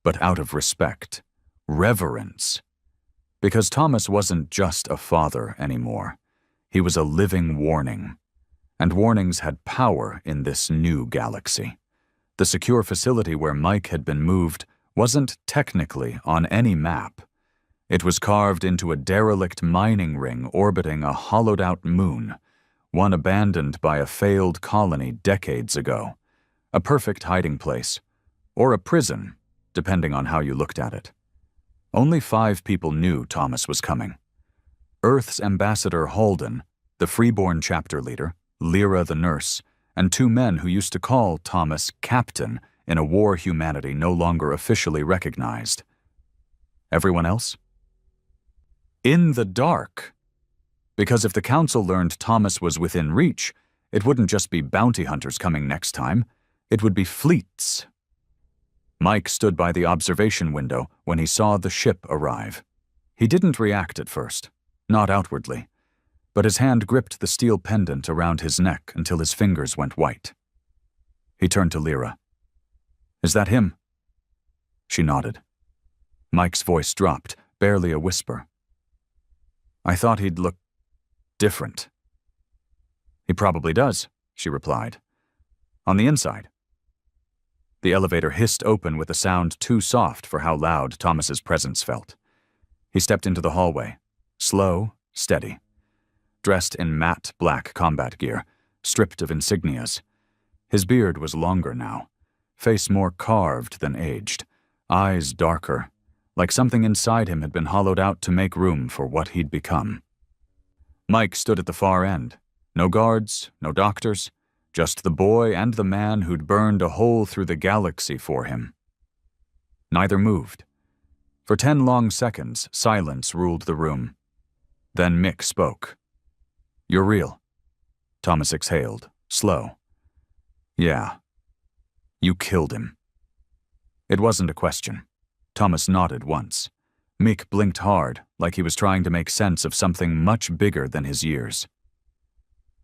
but out of respect, reverence. Because Thomas wasn't just a father anymore. He was a living warning. And warnings had power in this new galaxy. The secure facility where Mike had been moved wasn't technically on any map. It was carved into a derelict mining ring orbiting a hollowed-out moon, one abandoned by a failed colony decades ago. A perfect hiding place, or a prison, depending on how you looked at it. Only 5 people knew Thomas was coming. Earth's ambassador Halden, the freeborn chapter leader, Lyra the nurse, and 2 men who used to call Thomas Captain in a war humanity no longer officially recognized. Everyone else? In the dark. Because if the Council learned Thomas was within reach, it wouldn't just be bounty hunters coming next time, it would be fleets. Mike stood by the observation window when he saw the ship arrive. He didn't react at first, not outwardly, but his hand gripped the steel pendant around his neck until his fingers went white. He turned to Lyra. "Is that him?" She nodded. Mike's voice dropped, barely a whisper. "I thought he'd look different." "He probably does," she replied. "On the inside." The elevator hissed open with a sound too soft for how loud Thomas's presence felt. He stepped into the hallway, slow, steady. Dressed in matte black combat gear, stripped of insignias. His beard was longer now, face more carved than aged, eyes darker, like something inside him had been hollowed out to make room for what he'd become. Mike stood at the far end. No guards, no doctors, just the boy and the man who'd burned a hole through the galaxy for him. Neither moved. For 10 long seconds, silence ruled the room. Then Mick spoke. "You're real." Thomas exhaled, slow. "Yeah. You killed him." It wasn't a question. Thomas nodded once. Mick blinked hard, like he was trying to make sense of something much bigger than his years.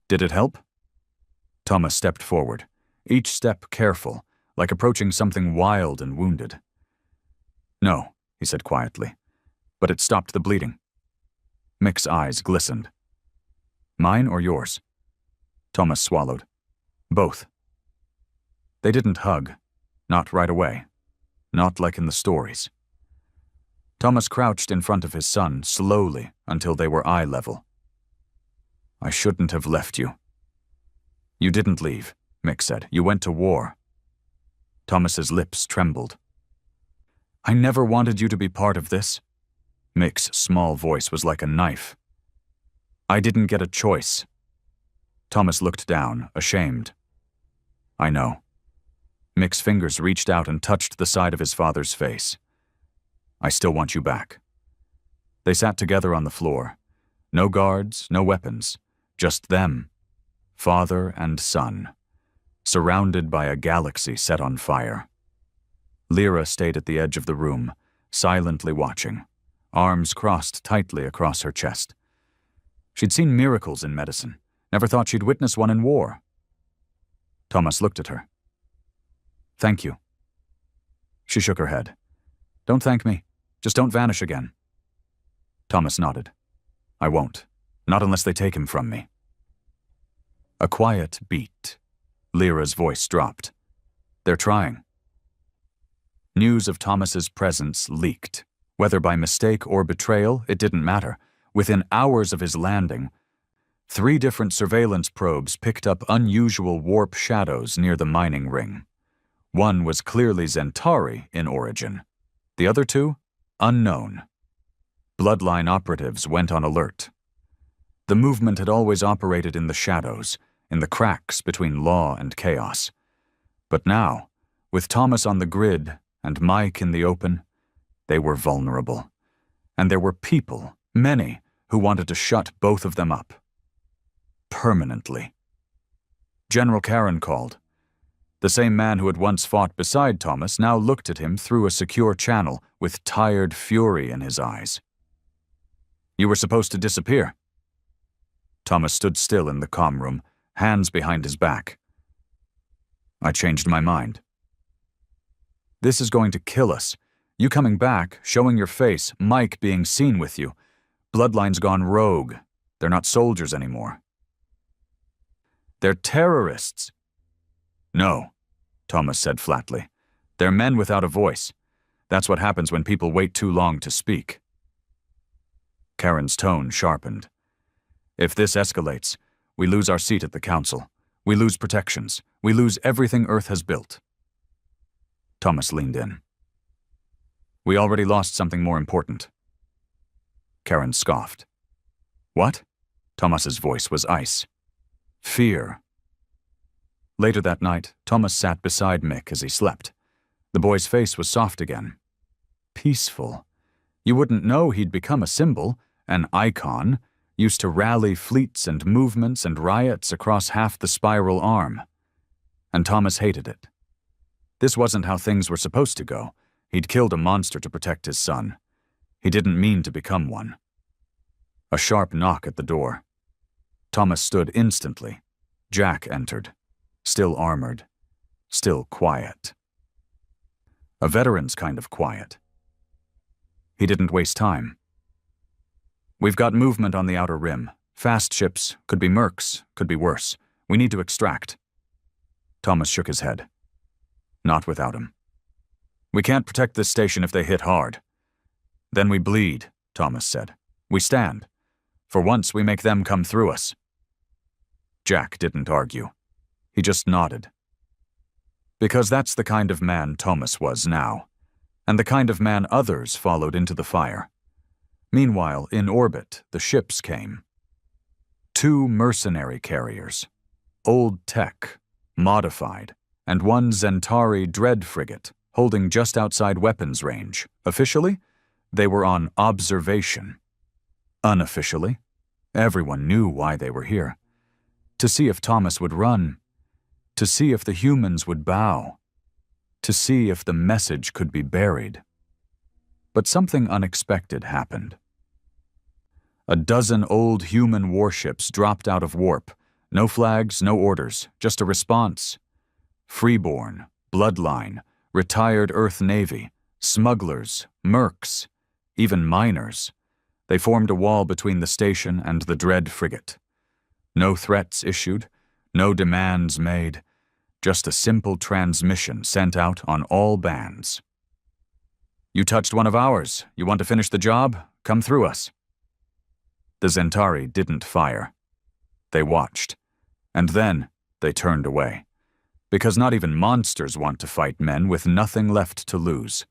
"Did it help?" Thomas stepped forward, each step careful, like approaching something wild and wounded. "No," he said quietly, "but it stopped the bleeding." Mick's eyes glistened. "Mine or yours?" Thomas swallowed. "Both." They didn't hug. Not right away. Not like in the stories. Thomas crouched in front of his son, slowly, until they were eye level. "I shouldn't have left you." "You didn't leave," Mick said. "You went to war." Thomas's lips trembled. "I never wanted you to be part of this." Mick's small voice was like a knife. I didn't get a choice. Thomas looked down, ashamed. I know. Mick's fingers reached out and touched the side of his father's face. I still want you back. They sat together on the floor. No guards, no weapons, just them, father and son, surrounded by a galaxy set on fire. Lyra stayed at the edge of the room, silently watching, arms crossed tightly across her chest. She'd seen miracles in medicine, never thought she'd witness one in war. Thomas looked at her. Thank you. She shook her head. Don't thank me. Just don't vanish again. Thomas nodded. I won't. Not unless they take him from me. A quiet beat. Lyra's voice dropped. They're trying. News of Thomas's presence leaked. Whether by mistake or betrayal, it didn't matter. Within hours of his landing, 3 different surveillance probes picked up unusual warp shadows near the mining ring. One was clearly Zentari in origin. The other 2, unknown. Bloodline operatives went on alert. The movement had always operated in the shadows, in the cracks between law and chaos. But now, with Thomas on the grid and Mike in the open, they were vulnerable. And there were people, many, who wanted to shut both of them up. Permanently. General Karen called. The same man who had once fought beside Thomas now looked at him through a secure channel with tired fury in his eyes. You were supposed to disappear. Thomas stood still in the comm room, hands behind his back. I changed my mind. This is going to kill us. You coming back, showing your face, Mike being seen with you. Bloodline's gone rogue. They're not soldiers anymore. They're terrorists. No, Thomas said flatly. They're men without a voice. That's what happens when people wait too long to speak. Karen's tone sharpened. If this escalates, we lose our seat at the council. We lose protections. We lose everything Earth has built. Thomas leaned in. We already lost something more important. Karen scoffed. What? Thomas's voice was ice. Fear. Later that night, Thomas sat beside Mick as he slept. The boy's face was soft again. Peaceful. You wouldn't know he'd become a symbol, an icon, used to rally fleets and movements and riots across half the spiral arm. And Thomas hated it. This wasn't how things were supposed to go. He'd killed a monster to protect his son. He didn't mean to become one. A sharp knock at the door. Thomas stood instantly. Jack entered. Still armored. Still quiet. A veteran's kind of quiet. He didn't waste time. We've got movement on the outer rim. Fast ships, could be mercs, could be worse. We need to extract. Thomas shook his head. Not without him. We can't protect this station if they hit hard. Then we bleed, Thomas said. We stand. For once, we make them come through us. Jack didn't argue. He just nodded. Because that's the kind of man Thomas was now, and the kind of man others followed into the fire. Meanwhile, in orbit, the ships came. 2 mercenary carriers. Old tech, modified, and 1 Zentari dread frigate, holding just outside weapons range. Officially, they were on observation. Unofficially, everyone knew why they were here. To see if Thomas would run. To see if the humans would bow. To see if the message could be buried. But something unexpected happened. A dozen old human warships dropped out of warp. No flags, no orders, just a response. Freeborn, Bloodline, retired Earth Navy, smugglers, mercs, even miners. They formed a wall between the station and the dread frigate. No threats issued, no demands made, just a simple transmission sent out on all bands. You touched one of ours. You want to finish the job? Come through us. The Zentari didn't fire. They watched. And then they turned away. Because not even monsters want to fight men with nothing left to lose.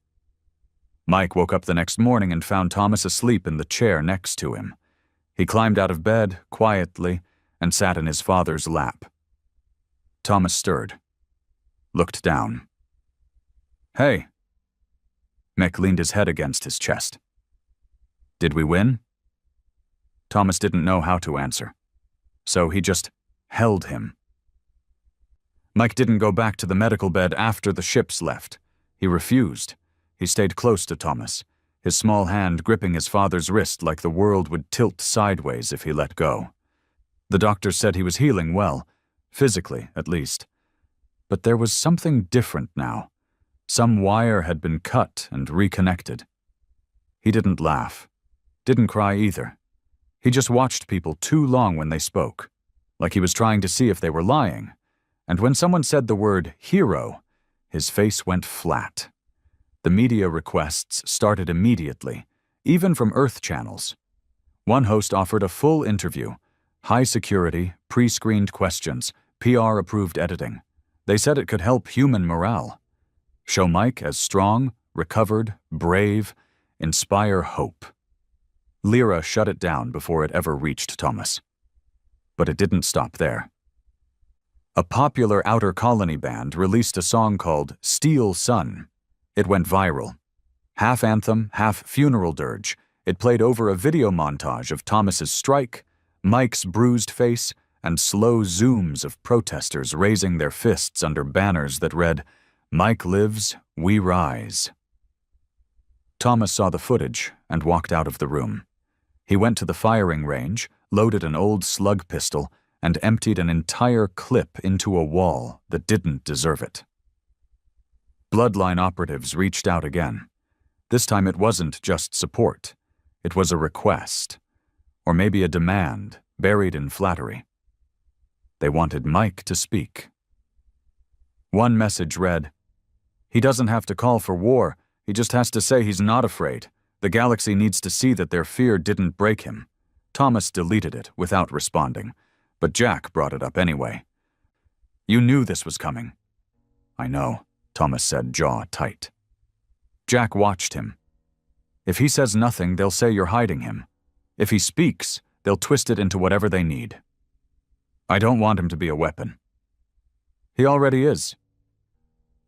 Mike woke up the next morning and found Thomas asleep in the chair next to him. He climbed out of bed, quietly, and sat in his father's lap. Thomas stirred, looked down. "Hey." Mick leaned his head against his chest. "Did we win?" Thomas didn't know how to answer, so he just held him. Mike didn't go back to the medical bed after the ships left. He refused. He stayed close to Thomas, his small hand gripping his father's wrist like the world would tilt sideways if he let go. The doctor said he was healing well, physically at least. But there was something different now. Some wire had been cut and reconnected. He didn't laugh, didn't cry either. He just watched people too long when they spoke, like he was trying to see if they were lying. And when someone said the word hero, his face went flat. The media requests started immediately, even from Earth channels. One host offered a full interview, high security, pre-screened questions, PR-approved editing. They said it could help human morale. Show Mike as strong, recovered, brave, inspire hope. Lyra shut it down before it ever reached Thomas. But it didn't stop there. A popular outer colony band released a song called Steel Sun. It went viral. Half anthem, half funeral dirge, it played over a video montage of Thomas's strike, Mike's bruised face, and slow zooms of protesters raising their fists under banners that read, "Mike lives, we rise." Thomas saw the footage and walked out of the room. He went to the firing range, loaded an old slug pistol, and emptied an entire clip into a wall that didn't deserve it. Bloodline operatives reached out again. This time it wasn't just support. It was a request, or maybe a demand buried in flattery. They wanted Mike to speak. One message read, "He doesn't have to call for war, he just has to say he's not afraid. The galaxy needs to see that their fear didn't break him." Thomas deleted it without responding, but Jack brought it up anyway. "You knew this was coming." "I know," Thomas said, jaw tight. Jack watched him. "If he says nothing, they'll say you're hiding him. If he speaks, they'll twist it into whatever they need. I don't want him to be a weapon." "He already is."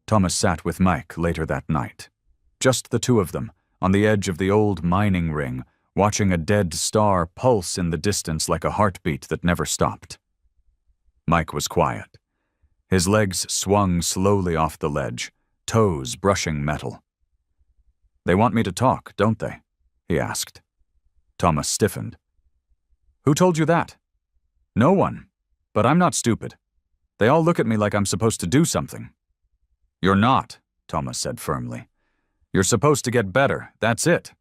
Thomas sat with Mike later that night. Just the two of them, on the edge of the old mining ring, watching a dead star pulse in the distance like a heartbeat that never stopped. Mike was quiet. His legs swung slowly off the ledge, toes brushing metal. "They want me to talk, don't they?" he asked. Thomas stiffened. "Who told you that?" "No one. But I'm not stupid. They all look at me like I'm supposed to do something." "You're not," Thomas said firmly. "You're supposed to get better, that's it."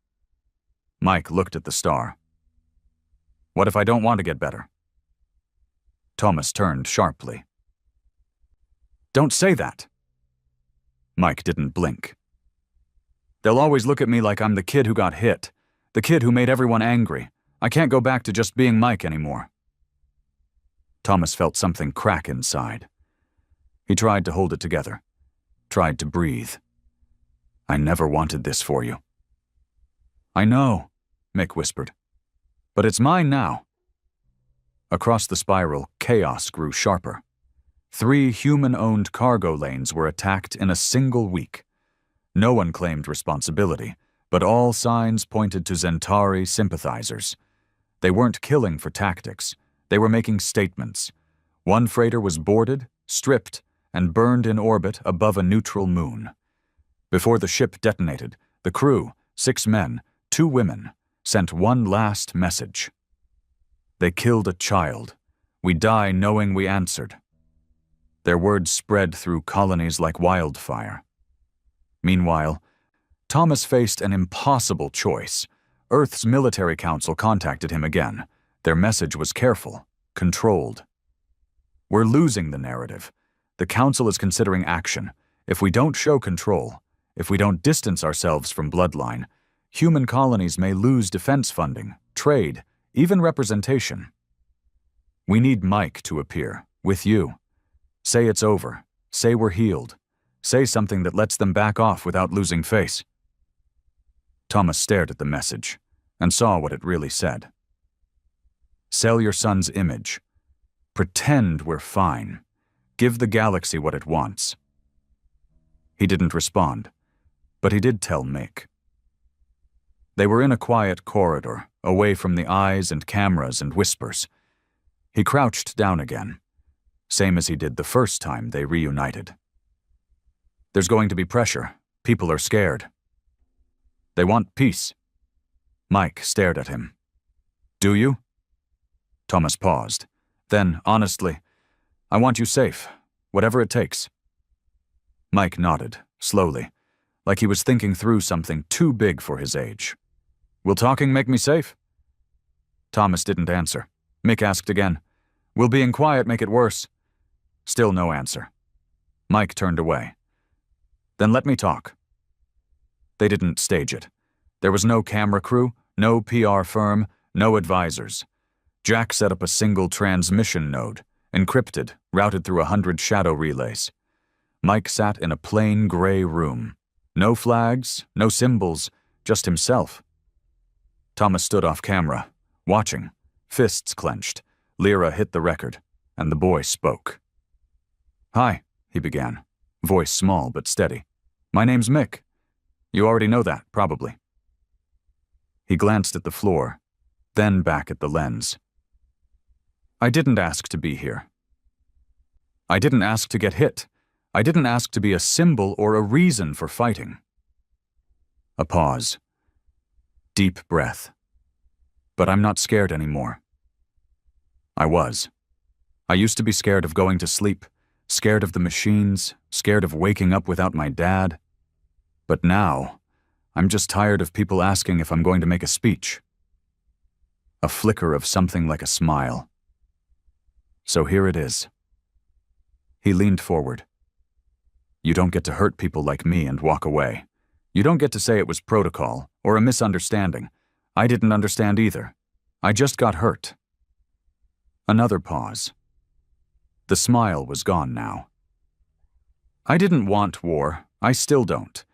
Mike looked at the star. "What if I don't want to get better?" Thomas turned sharply. "Don't say that." Mike didn't blink. "They'll always look at me like I'm the kid who got hit, the kid who made everyone angry. I can't go back to just being Mike anymore." Thomas felt something crack inside. He tried to hold it together, tried to breathe. "I never wanted this for you." "I know," Mick whispered. "But it's mine now." Across the spiral, chaos grew sharper. 3 human-owned cargo lanes were attacked in a single week. No one claimed responsibility, but all signs pointed to Zentari sympathizers. They weren't killing for tactics. They were making statements. One freighter was boarded, stripped, and burned in orbit above a neutral moon. Before the ship detonated, the crew, 6 men, 2 women, sent one last message. "They killed a child. We die knowing we answered." Their words spread through colonies like wildfire. Meanwhile, Thomas faced an impossible choice. Earth's military council contacted him again. Their message was careful, controlled. "We're losing the narrative. The council is considering action. If we don't show control, if we don't distance ourselves from bloodline, human colonies may lose defense funding, trade, even representation. We need Mike to appear, with you. Say it's over. Say we're healed. Say something that lets them back off without losing face." Thomas stared at the message and saw what it really said. Sell your son's image. Pretend we're fine. Give the galaxy what it wants. He didn't respond, but he did tell Mick. They were in a quiet corridor, away from the eyes and cameras and whispers. He crouched down again, same as he did the first time they reunited. There's going to be pressure. People are scared. They want peace. Mike stared at him. Do you? Thomas paused. Then, honestly, I want you safe, whatever it takes. Mike nodded, slowly, like he was thinking through something too big for his age. Will talking make me safe? Thomas didn't answer. Mick asked again. Will being quiet make it worse? Still no answer. Mike turned away. Then let me talk. They didn't stage it. There was no camera crew, no PR firm, no advisors. Jack set up a single transmission node, encrypted, routed through 100 shadow relays. Mike sat in a plain gray room. No flags, no symbols, just himself. Thomas stood off camera, watching, fists clenched. Lyra hit the record, and the boy spoke. Hi, he began, voice small but steady. My name's Mick. You already know that, probably. He glanced at the floor, then back at the lens. I didn't ask to be here. I didn't ask to get hit. I didn't ask to be a symbol or a reason for fighting. A pause. Deep breath. But I'm not scared anymore. I was. I used to be scared of going to sleep, scared of the machines, scared of waking up without my dad. But now, I'm just tired of people asking if I'm going to make a speech. A flicker of something like a smile. So here it is. He leaned forward. You don't get to hurt people like me and walk away. You don't get to say it was protocol or a misunderstanding. I didn't understand either. I just got hurt. Another pause. The smile was gone now. I didn't want war. I still don't.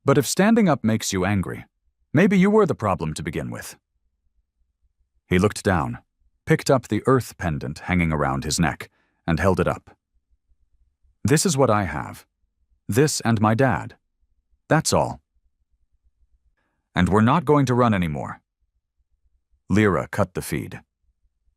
But if standing up makes you angry, maybe you were the problem to begin with. He looked down, picked up the earth pendant hanging around his neck, and held it up. This is what I have. This and my dad. That's all. And we're not going to run anymore. Lyra cut the feed.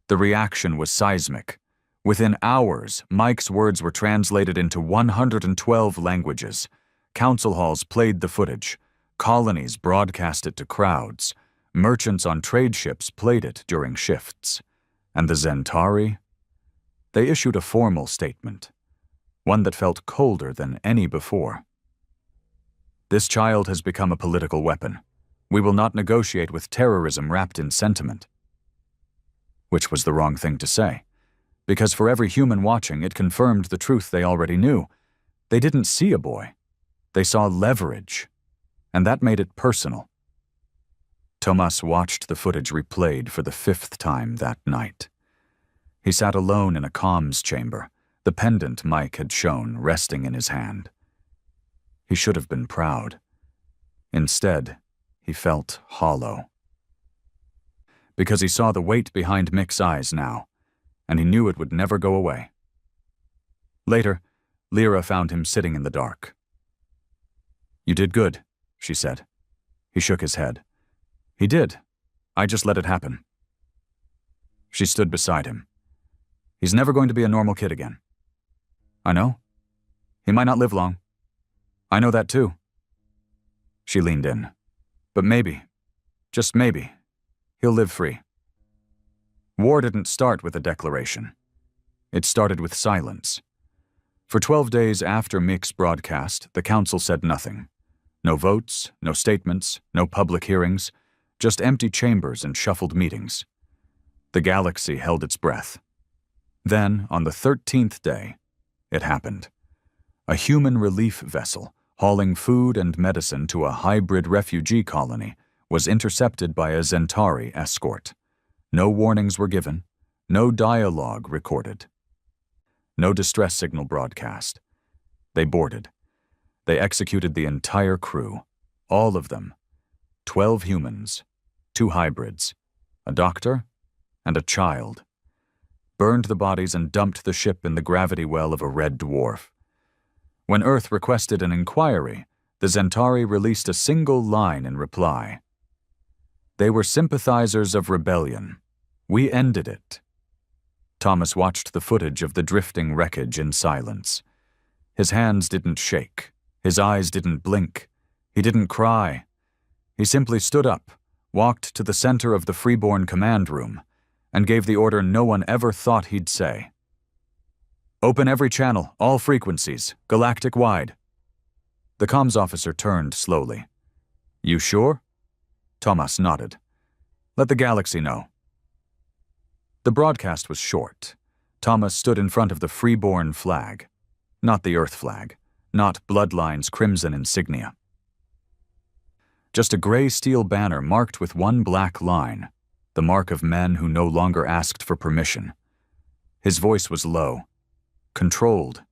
The reaction was seismic. Within hours, Mike's words were translated into 112 languages. Council halls played the footage. Colonies broadcast it to crowds. Merchants on trade ships played it during shifts. And the Zentari? They issued a formal statement, one that felt colder than any before. This child has become a political weapon. We will not negotiate with terrorism wrapped in sentiment. Which was the wrong thing to say, because for every human watching, it confirmed the truth they already knew. They didn't see a boy. They saw leverage, and that made it personal. Tomas watched the footage replayed for the 5th time that night. He sat alone in a comms chamber, the pendant Mike had shown resting in his hand. He should have been proud. Instead, he felt hollow. Because he saw the weight behind Mick's eyes now, and he knew it would never go away. Later, Lyra found him sitting in the dark. You did good, she said. He shook his head. He did. I just let it happen. She stood beside him. He's never going to be a normal kid again. I know. He might not live long. I know that too. She leaned in. But maybe, just maybe, he'll live free. War didn't start with a declaration. It started with silence. For 12 days after Mick's broadcast, the council said nothing. No votes, no statements, no public hearings, just empty chambers and shuffled meetings. The galaxy held its breath. Then, on the 13th day, it happened. A human relief vessel, hauling food and medicine to a hybrid refugee colony, was intercepted by a Zentari escort. No warnings were given, no dialogue recorded. No distress signal broadcast. They boarded. They executed the entire crew, all of them. 12 humans, 2 hybrids, a doctor, and a child. Burned the bodies and dumped the ship in the gravity well of a red dwarf. When Earth requested an inquiry, the Zentari released a single line in reply. They were sympathizers of rebellion. We ended it. Thomas watched the footage of the drifting wreckage in silence. His hands didn't shake. His eyes didn't blink. He didn't cry. He simply stood up, walked to the center of the Freeborn command room, and gave the order no one ever thought he'd say. Open every channel, all frequencies, galactic-wide. The comms officer turned slowly. You sure? Thomas nodded. Let the galaxy know. The broadcast was short. Thomas stood in front of the Freeborn flag. Not the Earth flag. Not Bloodline's crimson insignia. Just a gray steel banner marked with one black line, the mark of men who no longer asked for permission. His voice was low, controlled.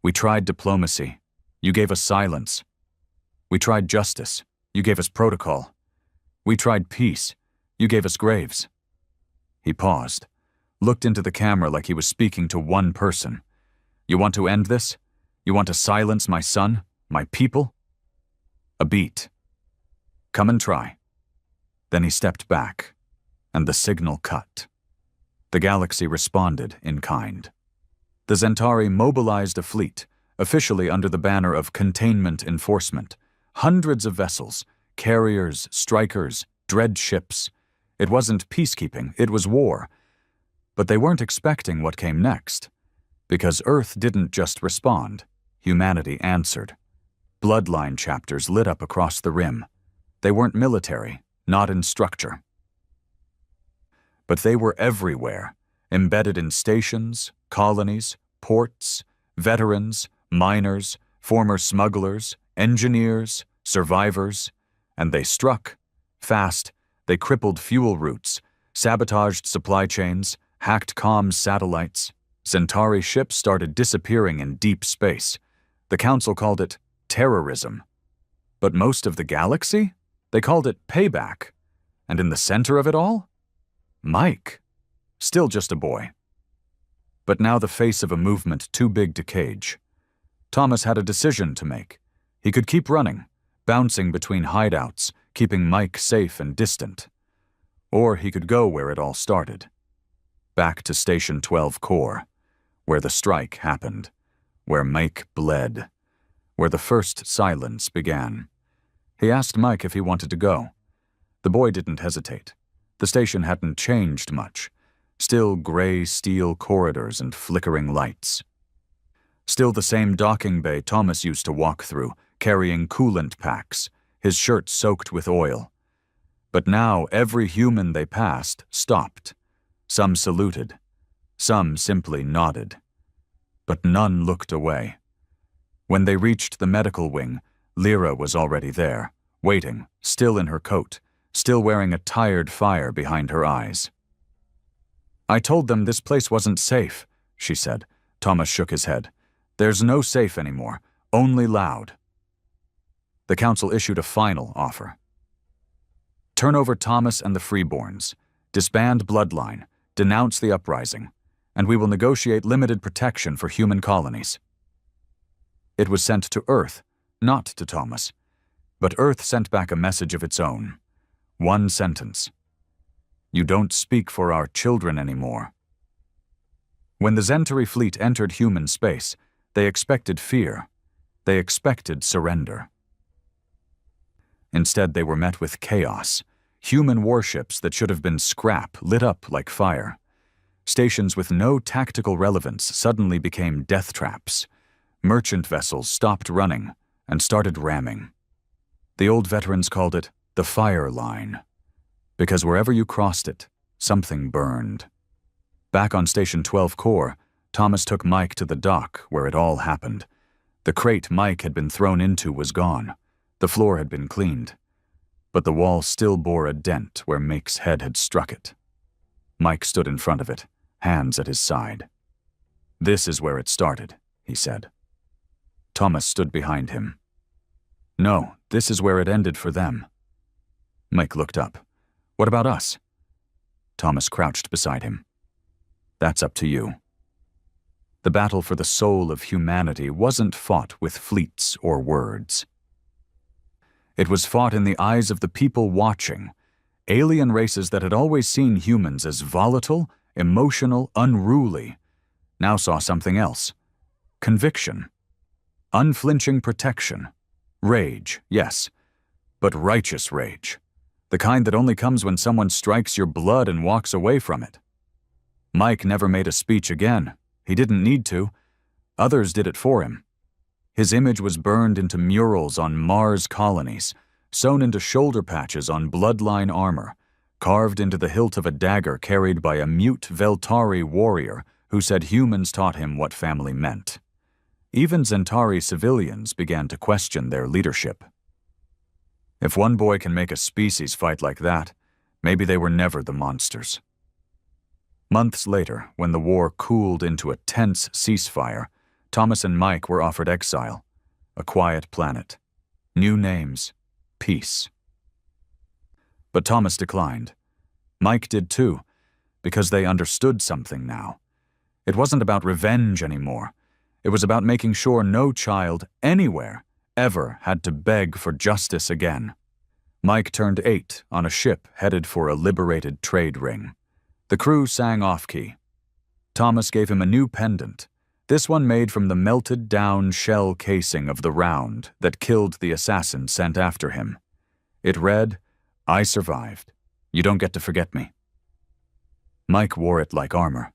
We tried diplomacy. You gave us silence. We tried justice. You gave us protocol. We tried peace. You gave us graves. He paused, looked into the camera like he was speaking to one person. You want to end this? You want to silence my son, my people? A beat. Come and try. Then he stepped back, and the signal cut. The galaxy responded in kind. The Zentari mobilized a fleet, officially under the banner of containment enforcement. Hundreds of vessels, carriers, strikers, dread ships. It wasn't peacekeeping, it was war. But they weren't expecting what came next. Because Earth didn't just respond, humanity answered. Bloodline chapters lit up across the rim. They weren't military, not in structure. But they were everywhere, embedded in stations, colonies, ports, veterans, miners, former smugglers, engineers, survivors, and they struck, fast. They crippled fuel routes, sabotaged supply chains, hacked comms satellites. Zentari ships started disappearing in deep space. The Council called it terrorism. But most of the galaxy? They called it payback. And in the center of it all? Mike. Still just a boy. But now the face of a movement too big to cage. Thomas had a decision to make. He could keep running, bouncing between hideouts, keeping Mike safe and distant. Or he could go where it all started. Back to Station 12 Core, where the strike happened, where Mike bled, where the first silence began. He asked Mike if he wanted to go. The boy didn't hesitate. The station hadn't changed much. Still gray steel corridors and flickering lights. Still the same docking bay Thomas used to walk through, carrying coolant packs, his shirt soaked with oil. But now every human they passed stopped. Some saluted. Some simply nodded. But none looked away. When they reached the medical wing, Lyra was already there, waiting, still in her coat, still wearing a tired fire behind her eyes. I told them this place wasn't safe, she said. Thomas shook his head. There's no safe anymore, only loud. The Council issued a final offer. Turn over Thomas and the Freeborns, disband Bloodline, denounce the uprising, and we will negotiate limited protection for human colonies. It was sent to Earth, not to Thomas, but Earth sent back a message of its own. One sentence. You don't speak for our children anymore. When the Zentari fleet entered human space, they expected fear. They expected surrender. Instead, they were met with chaos. Human warships that should have been scrap lit up like fire. Stations with no tactical relevance suddenly became death traps. Merchant vessels stopped running and started ramming. The old veterans called it the fire line, because wherever you crossed it, something burned. Back on Station 12 Core, Thomas took Mike to the dock where it all happened. The crate Mike had been thrown into was gone. The floor had been cleaned. But the wall still bore a dent where Mike's head had struck it. Mike stood in front of it, hands at his side. This is where it started, he said. Thomas stood behind him. No, this is where it ended for them. Mike looked up. What about us? Thomas crouched beside him. That's up to you. The battle for the soul of humanity wasn't fought with fleets or words. It was fought in the eyes of the people watching. Alien races that had always seen humans as volatile, emotional, unruly, now saw something else. Conviction. Unflinching protection. Rage, yes, but righteous rage. The kind that only comes when someone strikes your blood and walks away from it. Mike never made a speech again. He didn't need to. Others did it for him. His image was burned into murals on Mars colonies, sewn into shoulder patches on bloodline armor, carved into the hilt of a dagger carried by a mute Veltari warrior who said humans taught him what family meant. Even Zentari civilians began to question their leadership. If one boy can make a species fight like that, maybe they were never the monsters. Months later, when the war cooled into a tense ceasefire, Thomas and Mike were offered exile, a quiet planet, new names, peace. But Thomas declined. Mike did too, because they understood something now. It wasn't about revenge anymore. It was about making sure no child, anywhere, ever had to beg for justice again. Mike turned 8 on a ship headed for a liberated trade ring. The crew sang off-key. Thomas gave him a new pendant, this one made from the melted-down shell casing of the round that killed the assassin sent after him. It read, "I survived. You don't get to forget me." Mike wore it like armor.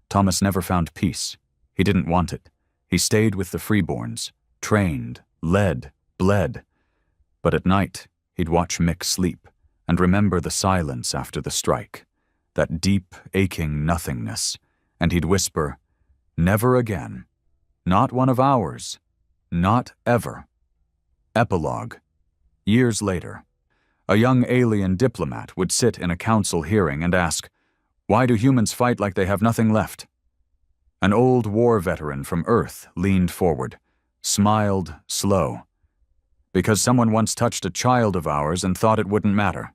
Thomas never found peace. He didn't want it. He stayed with the freeborns, trained, led, bled. But at night, he'd watch Mick sleep and remember the silence after the strike, that deep, aching nothingness, and he'd whisper, "Never again. Not one of ours. Not ever." Epilogue. Years later, a young alien diplomat would sit in a council hearing and ask, "Why do humans fight like they have nothing left?" An old war veteran from Earth leaned forward, smiled slow. "Because someone once touched a child of ours and thought it wouldn't matter."